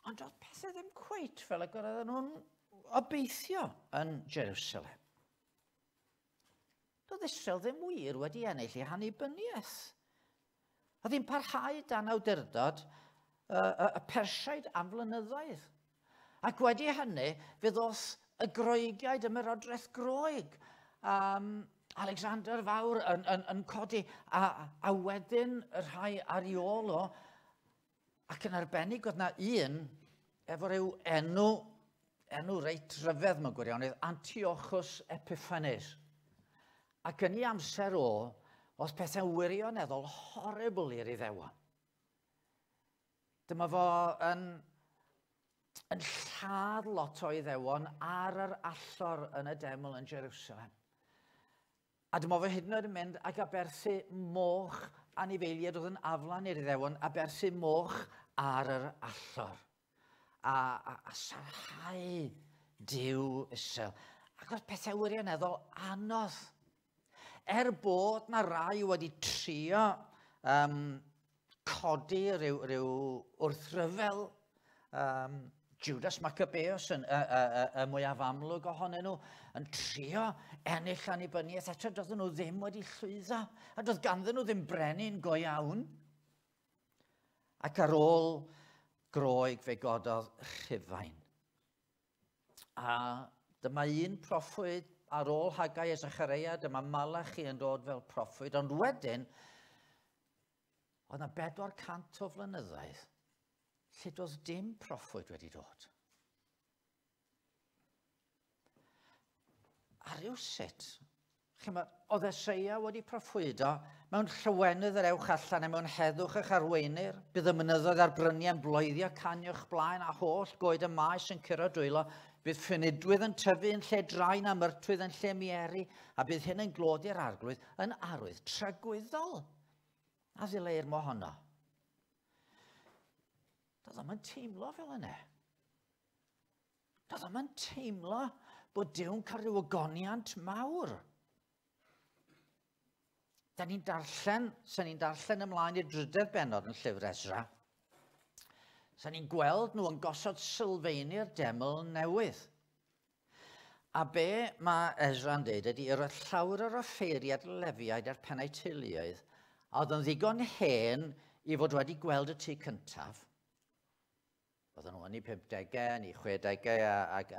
Ond oedd pethau ddim cweit fel y gyroedden nhw'n obeithio yn Jerusalem. Doedd Israel ddim wir wedi ennill ei hannibyniaeth. Oedd hi'n parhau dan awdurdod y Persiaid am flynyddoedd. Ac wedi hynny, fe ddoth y Groegiaid ymerodraeth Groeg. Alexander Fawr yn codi, a wedyn y rhai ar ei ôl o, ac yn arbennig oedd na un efo ryw enw reit rhyfedd mewn gwirionedd, Antiochus Epiphanes. Ac yn ei amser oedd pethau wirioneddol horrible i'r Iddewon. Dyma fo yn lladd lot o Iddewon ar yr allor yn y deml yn Jerusalem. A dyma fo hyd yn oed yn mynd ac aberthu moch anifeiliaid oedd yn aflan i'r Iddewon, aberthu moch ar yr allor. A sarhau Duw Israel. Ac oedd pethau wirioneddol anodd. Bod na rai wedi trio codi ryw wrthryfel, Judas Maccabeus y mwyaf amlwg ohonyn nhw, yn trio ennill annibyniaeth, eto doedden nhw ddim wedi llwyddo, a doedd ganddyn nhw ddim brenin go iawn. Ac ar ôl Groeg fe gododd Rhufain. A dyma un proffwyd ar ôl Hagai a Zacharia, dyma Malachi yn dod fel proffwyd, ond wedyn, oedd na 400 o flynyddoedd, lle doedd dim proffwyd wedi dod. A rywsut, oedd Eseia wedi proffwydo mewn Llywonydd yr ewch allan neu mewn heddwch eich arweinir, bydd y mynyddoedd a'r bryniau'n bloeddio caniwch blaen a holl goed y maes yn curo dwylo, bydd ffynidwydd yn tyfu yn lle draen a myrtwydd yn lle mieri, a bydd hyn yn glodi'r arglwydd yn arwydd tragwyddol. A ddileir mo honno. Doedd o'm yn teimlo fel yna. Doedd o'm yn teimlo bod Duw'n cael rhyw ogoniant mawr. Sa'n ni'n darllen ymlaen i'r 3 bennod yn llyfr Ezra. Sa'n ni'n gweld nhw yn gosod sylfaenu'r deml newydd. A be mae Ezra'n dweud ydy, yr llawer o'r offeiriad lefiaid a'r pennau teuluoedd, oedd yn ddigon hen i fod wedi gweld y tŷ cyntaf. Oedden nhw yn ei 50au, yn ei 60au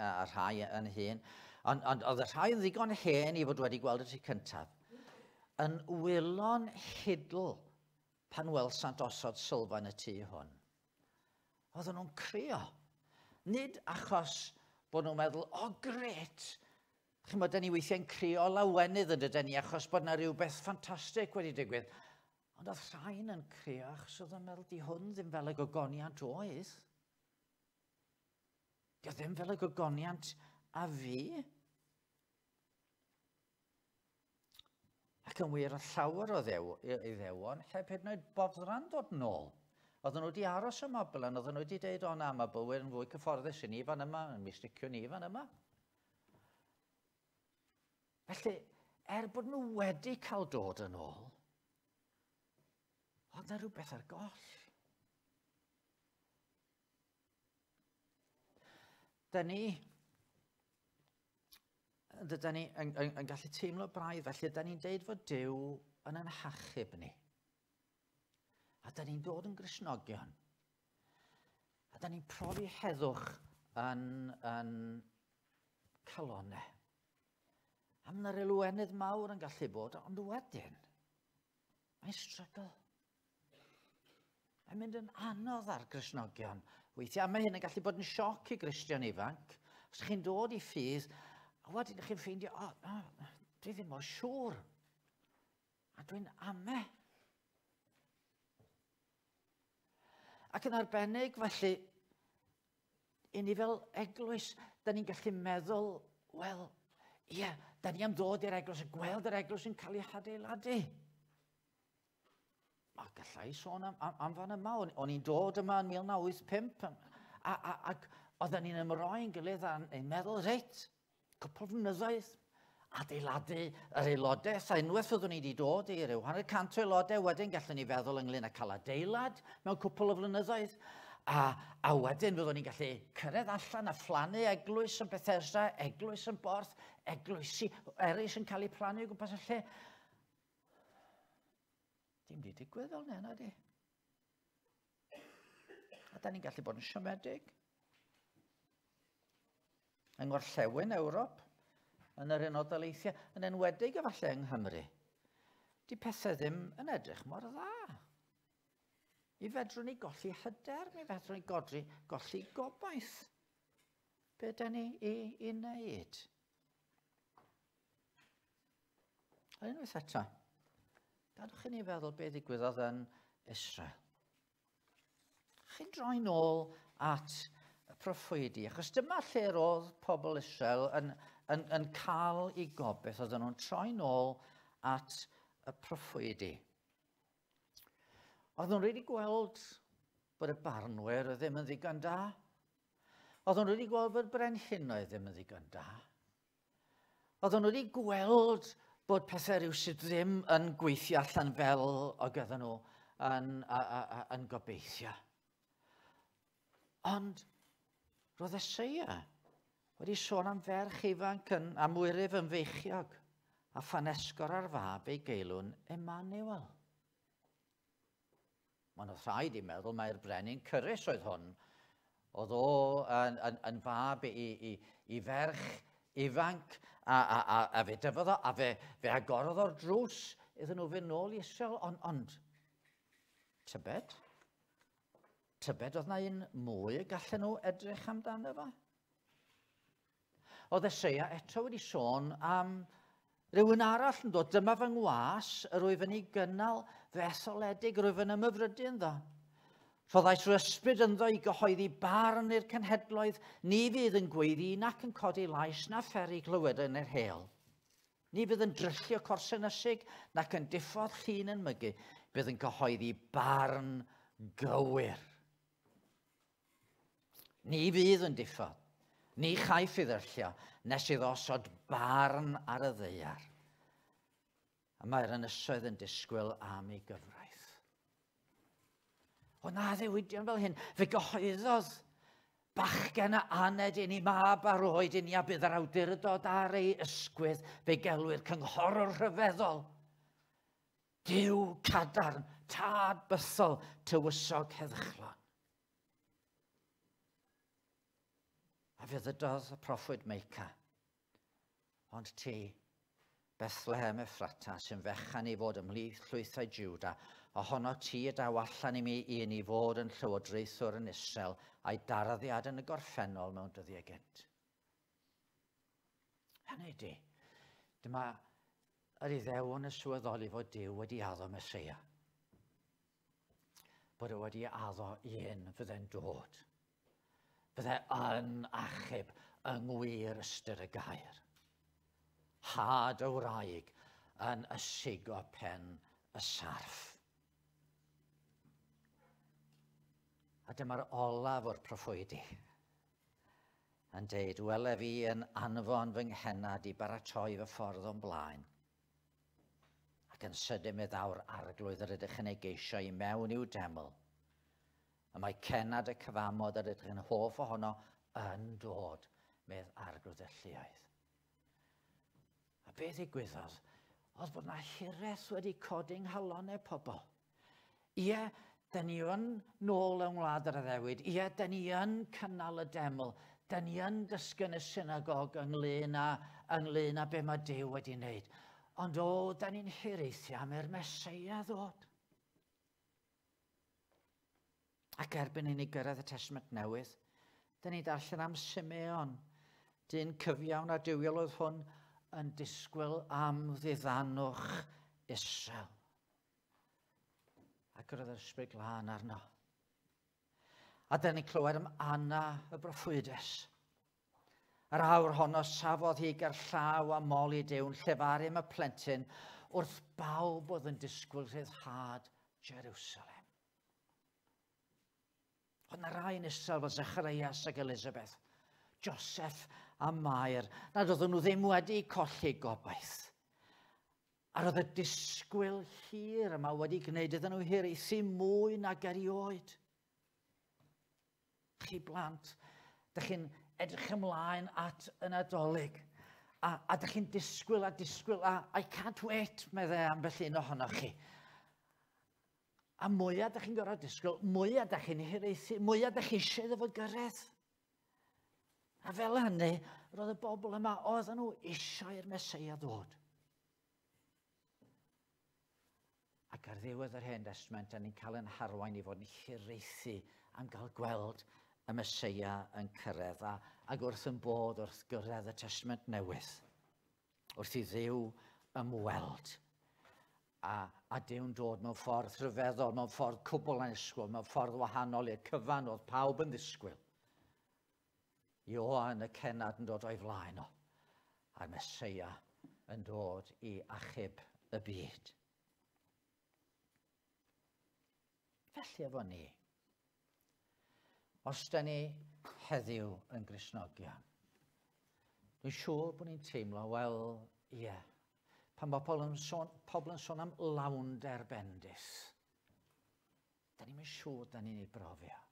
a rhai yn hyn. Ond oedd y rhai yn ddigon hen i fod wedi gweld y tŷ cyntaf. Yn wylon hidl pan welsant osod sylfaen y tŷ hwn. Oedden nhw'n crio. Nid achos bod nhw'n meddwl, o gret, chi'n bod ni weithiau'n crio lawenydd yn dydyn ni achos bod yna rhywbeth ffantastig wedi digwydd. Ond oedd rhain yn crio achos oedd yn meddwl, di hwn ddim fel y gogoniant oedd. Di ddim fel y gogoniant a fi. Ac yn wir, y llawer o Iddewon heb hyd yn oed boddran dod nôl. Oedden nhw wedi aros y mobl, oedden nhw wedi dweud, o na, mae bywyd yn fwy cyfforddus i ni fan yma, yn mi sticio ni fan yma. Felly, bod nhw wedi cael dod yn ôl, oedd na rhywbeth ar goll. Dyn ni yn gallu teimlo braidd, felly dyn ni'n deud fod Duw yn ein hachub ni. A dyn ni'n dod yn Gristnogion. A dyn ni'n profi heddwch yn calonau. Am na relwenydd mawr yn gallu bod, ond wedyn, mae'n strygl. Mae'n mynd yn anodd ar Gristnogion. Weithiau mae hyn yn gallu bod yn sioc i Gristion ifanc. Os chi'n dod i ffydd, a wedyn chi'n ffeindio, dwi ddim o siŵr. A dwi'n ame. Ac yn arbennig, felly, i ni fel eglwys, da ni'n gallu meddwl, wel, ie, da ni am ddod i'r eglwys, a gweld yr eglwys yn cael ei adeiladu. Mae gallai sôn am fan yma, o'n i'n dod yma yn 1985, ac oedden ni'n ymroi'n gilydd a'n meddwl, reit, cwpl flynyddoedd, adeiladu yr aelodaeth, a unwaith fyddwn ni wedi dod i ryw 100 o aelodau, wedyn gallwn ni feddwl ynglyn â cael adeilad mewn cwpl o flynyddoedd, A wedyn fyddwn ni'n gallu cyrraedd allan a phlannu eglwys yn Bethesda, eglwys yn Borth, eglwysi eraill yn cael eu plannu o gwmpas y lle. Dim di digwydd fel nena di. A da ni'n gallu bod yn siomedig. Yng ngorllewin Ewrop, yn yr Unol Daleithiau, yn enwedig efallai yng Nghymru, di pethau ddim yn edrych mor dda. Mi fedrwn ni golli hyder, mi fedrwn ni golli gobaith. Be da ni i wneud? A unwaith eto, gadwch i ni feddwl be ddigwyddodd yn Israel. Chi'n droi nôl at y proffwydi, achos dyma lle roedd pobl Israel yn cael ei gobaith, oedden nhw'n troi nôl at y proffwydi. Oedden nhw wedi gweld bod y barnwyr ddim yn ddigon da. Oedden nhw wedi gweld bod brenhinoedd ddim yn ddigon da. Oedden nhw wedi gweld bod pethau rywsut ddim yn gweithio allan fel o gyda nhw yn gobeithio. Ond roedd Eseia wedi sôn am ferch ifanc am wyryf yn feichiog a phanesgor ar fab ei geilwn Emmanuel. Mae'n rhaid i meddwl mae'r brenin cyrus oedd hwn. Oedd o yn fab i ferch ifanc a fe dyfodd o, a fe agorodd o'r drws iddyn nhw fynd nôl i Israel, ond tybed? Tybed oedd na un mwy y gallen nhw edrych amdano fo? Oedd Eseia eto wedi sôn am rhywun arall yn dod, dyma fy ngwas, yr wyf yn ei gynnal fesoledig, rwyf yn ymyfrydu ynddo. Rhoddais rwy ysbryd ynddo i gyhoeddi barn i'r cenhedloedd, ni fydd yn gweiddi nac yn codi lais na pheri glywed yn yr hel. Ni fydd yn dryllio cors ynysig nac yn diffodd llun yn mygu, bydd yn gyhoeddi barn gywir. Ni fydd yn diffodd, ni chaiff i ddyrllio, nes i ddosod barn ar y ddeiar. A mae'r ynysoedd yn disgwyl am ei gyfraith. O na ddewidion fel hyn, fe gyhoeddodd bachgen a aned un i mab ar oed un i a bydd yr awdurdod ar ei ysgwydd fe gelwyr cynghorwr rhyfeddol. Duw cadarn, tad bythol, tywysog heddychlon. A fe ddydodd y proffwyd Meica. Ond ti, Bethlehem Ephrata, sy'n fechan i fod ymhlith llwythau Jiwda, ohono ti y daw allan i mi un i fod yn llywodraethwr yn Israel a'i daraddiad yn y gorffennol mewn dyddiau gynt. Hynny di, dyma yr Iddewon y swyddoli fod Duw wedi addo Meseia. Bod e wedi addo un fydde'n dod. Bydde yn achub yng ngwir ystyr y gair. Had o wraig yn ysigo pen y sarf. A dyma'r olaf o'r proffwydi. Yn deud, wele fi yn anfon fy nghenad i baratoi fy ffordd o'n blaen. Ac yn sydyn me ddawr arglwydd yr ydych yn ei geisio i mewn i'w deml. A mae cenad y cyfamod yr ydych yn hoff ohono yn dod, medd arglwydd y lluoedd. A beth ddigwyddodd, oedd bod yna hireth wedi codi'n halonau pobl. Ie, da ni yn nôl yng Ngwlad yr Iddewyd. Ie, da ni yn cynnal y deml. Da ni yn dysgu yn y synagog ynglyn â be mae Duw wedi wneud. Ond da ni'n hiraethu am yr Meseia ddod. Ac erbyn i ni gyrraedd y Testament Newydd, da ni darllen am Simeon, dyn cyfiawn a duwiol oedd hwn yn disgwyl am ddiddanwch Israel. Ac roedd yr ysbryd glân arno. A da ni clywed am Anna y broffwydus. Yr awr honno safodd hi ger llaw a mol i Duw'n llefarum y plentyn wrth bawb oedd yn disgwyl rhyddhad Jerusalem. Oedd yna rai yn Israel fel Zacharias ac Elizabeth, Joseph a Mair, nad oedden nhw ddim wedi colli gobaith. A roedd y disgwyl hir yma wedi gwneud iddyn nhw hiraethu mwy nag erioed. chi blant, ydych chi'n edrych ymlaen at y Nadolig, a ydych chi'n disgwyl a disgwyl, a I can't wait, meddai ambell un ohonoch chi. A mwyaf ydych chi'n gorfod disgwyl, mwyaf ydych chi'n hiraethu, mwyaf ydych chi eisiau iddo fo gyrraedd. A fel hynny, roedd y bobl yma, oedden nhw eisiau i'r Meseia ddod. Ac ar ddiwedd yr Hen Testament, da ni'n cael yn harwain i fod yn hiraethu am gael gweld y Meseia yn cyrraedd, ac wrth yn bod wrth gyrraedd y Testament Newydd, wrth i Dduw ymweld. A Dyw'n dod mewn ffordd rhyfeddol, mewn ffordd cwbl annisgwyl, mewn ffordd wahanol i'r cyfan oedd pawb yn ddisgwyl. Ioan y cenad yn dod o'i flaen o, a'r Meseia yn dod i achub y byd. Felly efo ni, os da ni heddiw yn Gristnogion, dwi'n siŵr bod ni'n teimlo, wel, ie, pan mae pobl yn sôn am lawnder bendis, da ni'n siŵr da ni'n ei brofio.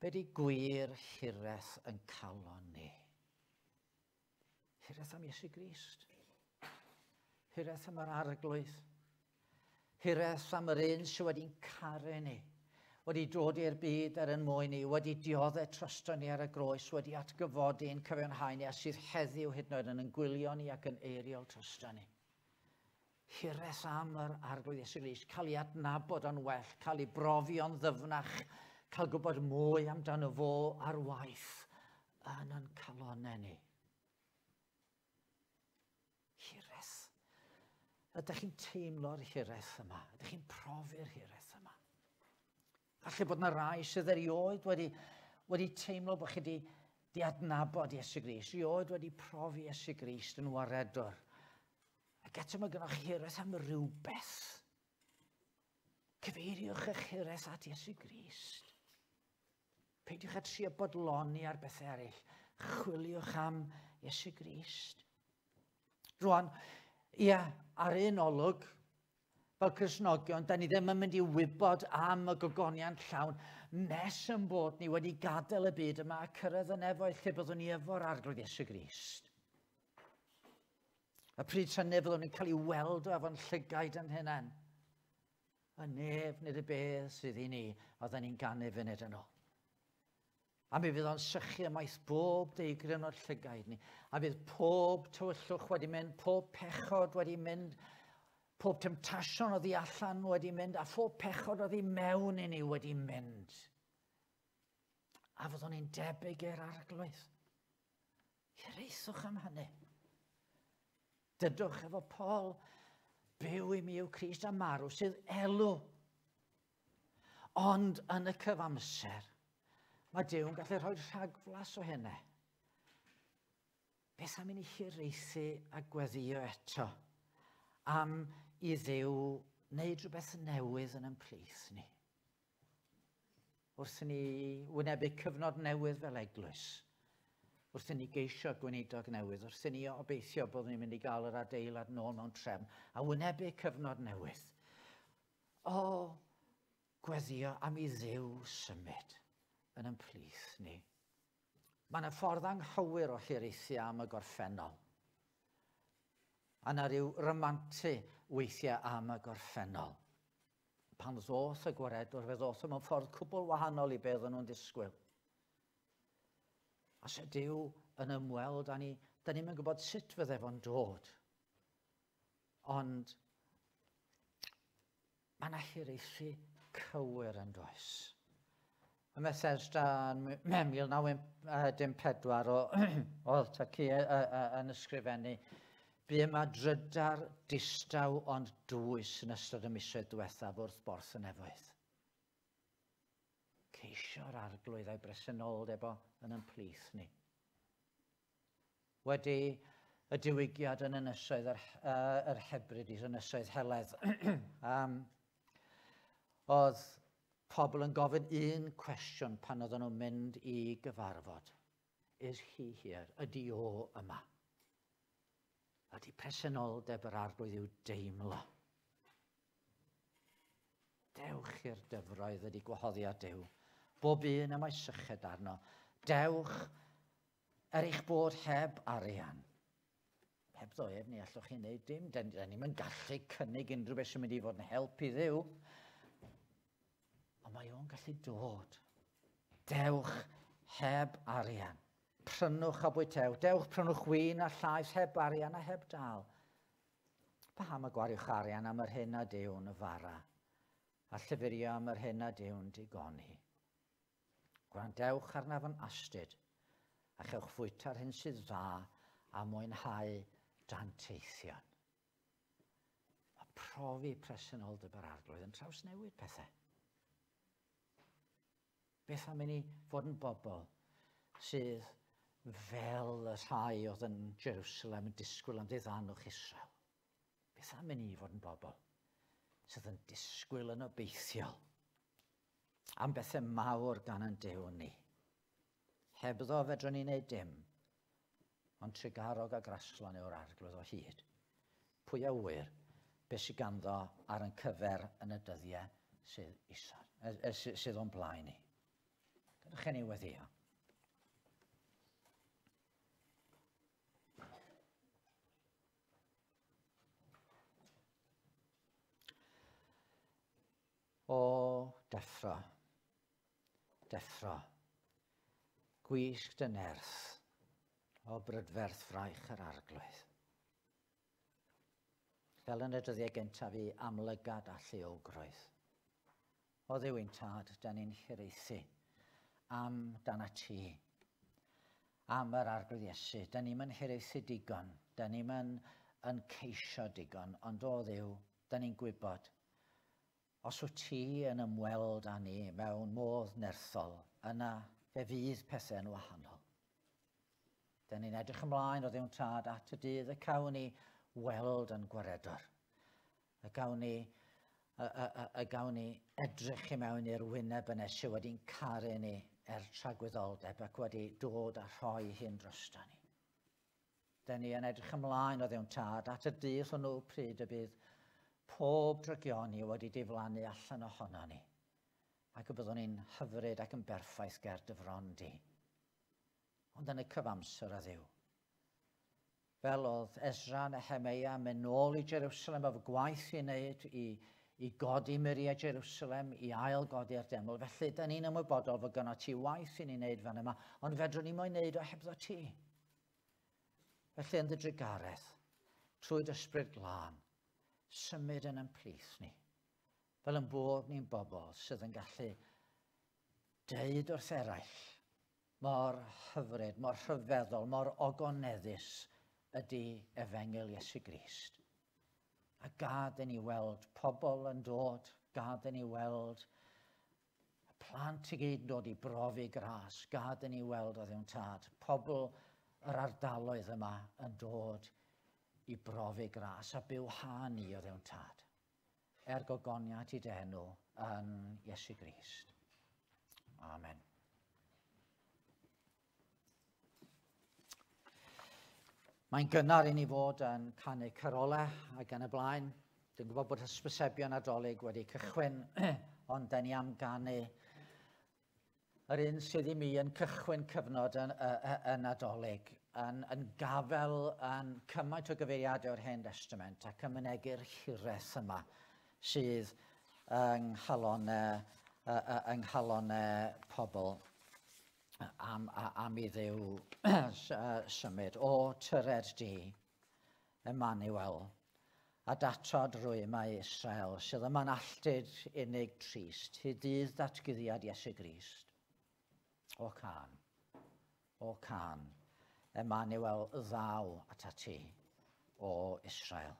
Be di gwir hiraeth yn calon ni? Hiraeth am Iesu Grist. Hiraeth am yr arglwydd. Hiraeth am yr un sydd wedi'n caru ni, wedi dod i'r byd ar yn mwyn ni, wedi dioddau trosto ni ar y groes, wedi atgyfodi'n cyfiawnhau ni, a sydd heddiw hyd yn oed yn gwylio ni ac yn eiriol trosto ni. Hiraeth am yr arglwydd Iesu Grist, cael ei adnabod o'n well, cael ei brofio'n ddyfnach, cael gwybod mwy amdano fo ar waith yn calonau ni. Hiraeth. Ydych chi'n teimlo'r hiraeth yma? Ydych chi'n profi'r hiraeth yma? Falle bod yna rai sydd erioed wedi teimlo bod chi wedi adnabod Iesu Grist, erioed wedi profi Iesu Grist yn waredwr. Ac eto mae gennych chi hiraeth am rhywbeth. Cyfeiriwch eich hiraeth at Iesu Grist. Peidiwch a trio bodloni ar bethau eraill. Chwiliwch am Iesu Grist. Rwan, ia, ar un olwg, fel Cristnogion, da ni ddim yn mynd i wybod am y gogoniant llawn nes yn bod ni wedi gadael y byd yma a cyrraedd y nefoedd lle byddwn ni efo'r arglwydd Iesu Grist. Y pryd hynny fyddwn ni'n cael ei weld o efo'n llygaid yn hynny. Y nef nid y beth sydd i ni, oedden ni'n ganu funud yn ôl. A mi fydd o'n sychu ymaith bob deigryn o'r llygaid ni. A fydd pob tywyllwch wedi mynd, pob pechod wedi mynd, pob temptasiwn oddi allan wedi mynd, a pob pechod oddi mewn i ni wedi mynd. A fyddwn ni'n debyg i'r arglwydd. Hiraethwch am hynny. Dydwch efo Paul, byw i mi yw Crist a marw, sydd elw. Ond yn y cyfamser, mae Dyw'n gallu rhoi rhagflas o hynny. Beth am i ni hiraethu a gweddio eto am i Dduw wneud rhywbeth newydd yn plith ni. Wrth i ni wynebu cyfnod newydd fel eglwys. Wrth i ni geisio gweinidog newydd. Wrth i ni obeithio bod ni'n mynd i gael yr adeilad nôl mewn trefn. A wynebu cyfnod newydd. O, gweddio am i Dduw symud yn plith ni. Mae yna ffordd anghywir o hiraethu am y gorffennol. A yna rhyw romanti weithiau am y gorffennol. Pan ddoth y gwaredwr, fe ddoth mewn ffordd cwbl wahanol i beth oedden nhw'n disgwyl. A se Duw yn ymweld, da ni'n gwybod sut fydde fo'n dod. Ond mae yna hiraethu cywir yn does. Y Methesda yn 1914 oedd Taci yn ysgrifennu, bu yma drydar, distaw ond dwys yn ystod y misoedd diwethaf wrth borth y nefoedd. Ceisio'r arglwydd a'i bresenoldeb yn plith ni. Wedi y diwygiad yn ynysoedd yr Hebrides, yn ynysoedd Heledd, oedd pobl yn gofyn un cwestiwn pan oedden nhw'n mynd i gyfarfod. Is he here? Ydy o yma? Ydy presenoldeb yr arglwydd i'w deimlo? Dewch i'r dyfroedd ydi gwahoddiad Duw. Bob un y mae syched arno. Dewch er eich bod heb arian. Heb ddoef ni allwch chi wneud dim. Da ni'n gallu cynnig unrhyw beth sy'n mynd i fod yn help i Dduw. Ond mae o'n gallu dod. Dewch heb arian. Prynwch a bwytewch. Dewch prynwch win a llaeth heb arian a heb dal. Pam y gwariwch arian am yr hyn a Dyw'n y fara. A llyfurio am yr hyn a Dyw'n digoni. Gwrandewch arnaf yn astyd. A chewch fwyta'r hyn sydd dda a mwynhau danteithion. Mae profi presenoldeb yr arglwydd yn trawsnewid pethau. Beth am i ni fod yn bobl sydd fel y rhai oedd yn Jerusalem yn disgwyl am ddiddannwch Israel? Beth am i ni fod yn bobl sydd yn disgwyl yn obeithiol am bethau mawr gan yn Duw ni? Hebddo fedrwn ni wneud dim, ond trigarog a graslan yw'r arglwydd o hyd. Pwy a wyr beth sydd ganddo ar yn cyfer yn y dyddiau sydd o'n blaen ni. Gadwch chi ni weddio. O deffro, gwisg dy nerth o brydferth fraich yr arglwydd. Fel yn y dyddiau gyntaf i amlygad a lleogrwydd. O Dduw ein tad, da ni'n hiraethu am dan y ti, am yr arglwydd Iesu. Da ni'n hiraethu digon, da ni'n ceisio digon, ond o Dduw, da ni'n gwybod, os wyt ti yn ymweld â ni mewn modd nerthol, yna fe fydd pethau'n wahanol. Da ni'n edrych ymlaen o Dduw tad at y dydd y cawn ni weld yn gwaredwr. Y gawn ni edrych i mewn i'r wyneb yn Iesu wedi'n caru ni tragwyddoldeb ac wedi dod a rhoi hyn drosto ni. Da ni yn edrych ymlaen o Dduw tad at y dydd hwnnw pryd y bydd pob drygioni wedi diflannu allan ohono ni, ac y byddwn ni'n hyfryd ac yn berffaith ger dyfron di. Ond yn y cyfamser a Dduw, fel oedd Ezra a Nehemia mynd nôl i Jerusalem efo gwaith i wneud i godi muriau Jerusalem, i ail-godi'r deml, felly da ni'n ymwybodol fod gynno ti waith i ni wneud fan yma, ond fedrwn ni mo'i wneud o hebddo ti. Felly yn dy drigareth, trwy ysbryd glân, symud yn plith ni, fel yn bod ni'n bobl sydd yn gallu deud wrth eraill mor hyfryd, mor rhyfeddol, mor ogoneddus ydy Efengil Iesu Grist. A gad i ni weld pobl yn dod, gad i ni weld y plant i gyd yn dod i brofi gras, gad i ni weld o Dduw tad, pobl yr ardaloedd yma yn dod i brofi gras a byw ni o Dduw tad, gogoniad i denw yn Iesu Grist. Amen. Mae'n gynnar i ni fod yn canu carolau ac yn y blaen. Dwi'n gwybod bod hysbysebion Nadolig wedi cychwyn, ond da ni am ganu yr un sydd i mi yn cychwyn cyfnod yn Nadolig, yn gafel yn cymaint o gyfeiriadau o'r Hen Testament ac yn mynegu'r hireth yma sydd yng nghalonau pobl am i Dduw symud. O tyred di, Emmanuel, a datod rwy mae Israel, sydd yma'n alltid unig trist, hyd dydd datgyddiad Iesu Grist. O can, Emmanuel ddaw ata ti, o Israel.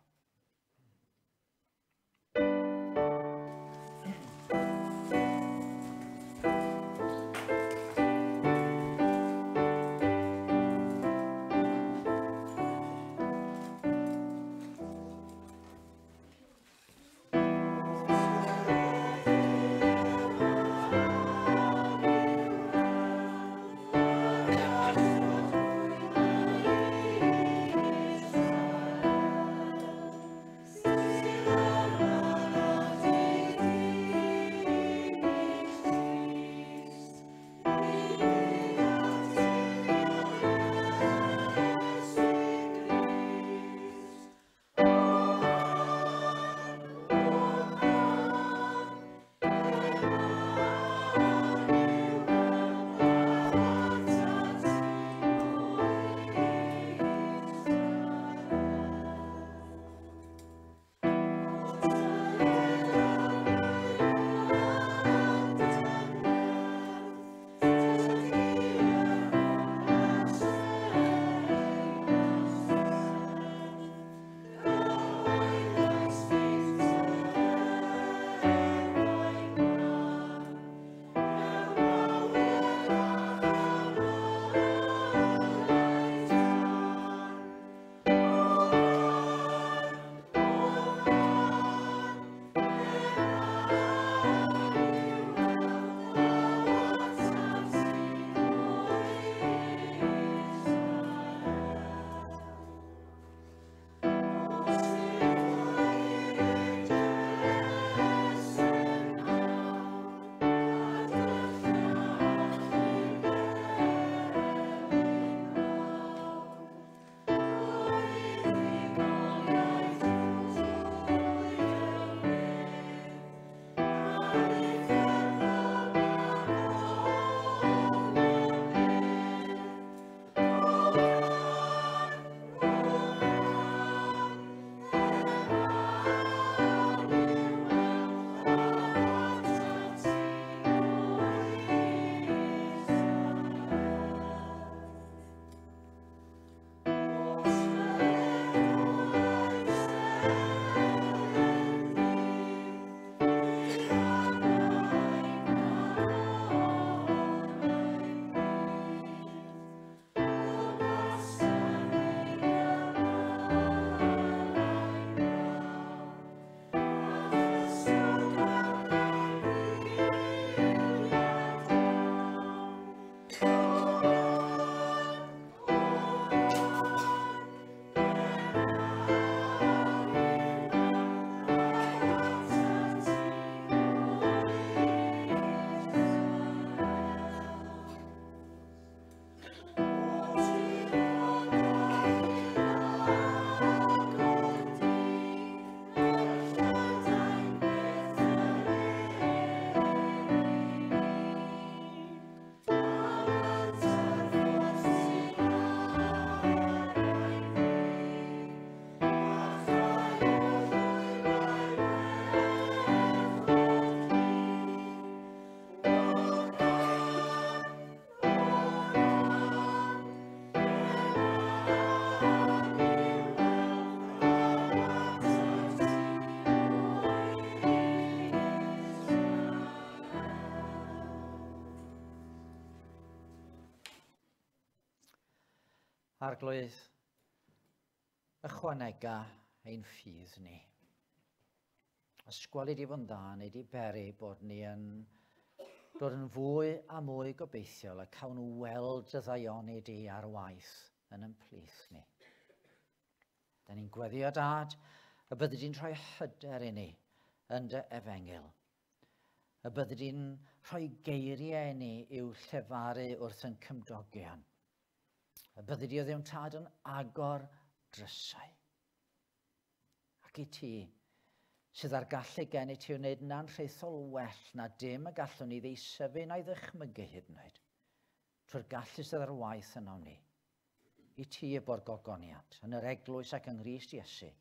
Arglwydd, ychwanega ein ffydd ni. Ysgwali di fod yn dda, neu di beri bod ni yn dod yn fwy a mwy gobeithiol a cawn nhw weld y ddaioni di ar waith yn yn plith ni. Da ni'n gweddio dad, y bydde di'n rhoi hyder i ni yn dy efengil. Y bydde di'n rhoi geiriau i ni i'w llefaru wrth yn cymdogion. Y bydde di o ddiwn tad yn agor drysau. Ac i ti, sydd ar gallu gen i ti wneud na'n rheithol well na dim y gallwn ni ddeisyfu na'i ddychmygu hyd yn oed. Trwy'r gallu sydd ar waith yno ni. I ti y bo'r gogoniad, yn yr eglwys ac yng Nghrist Iesu,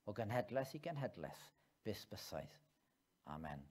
o genhedlaeth i genhedlaeth, byth bythaeth. Amen.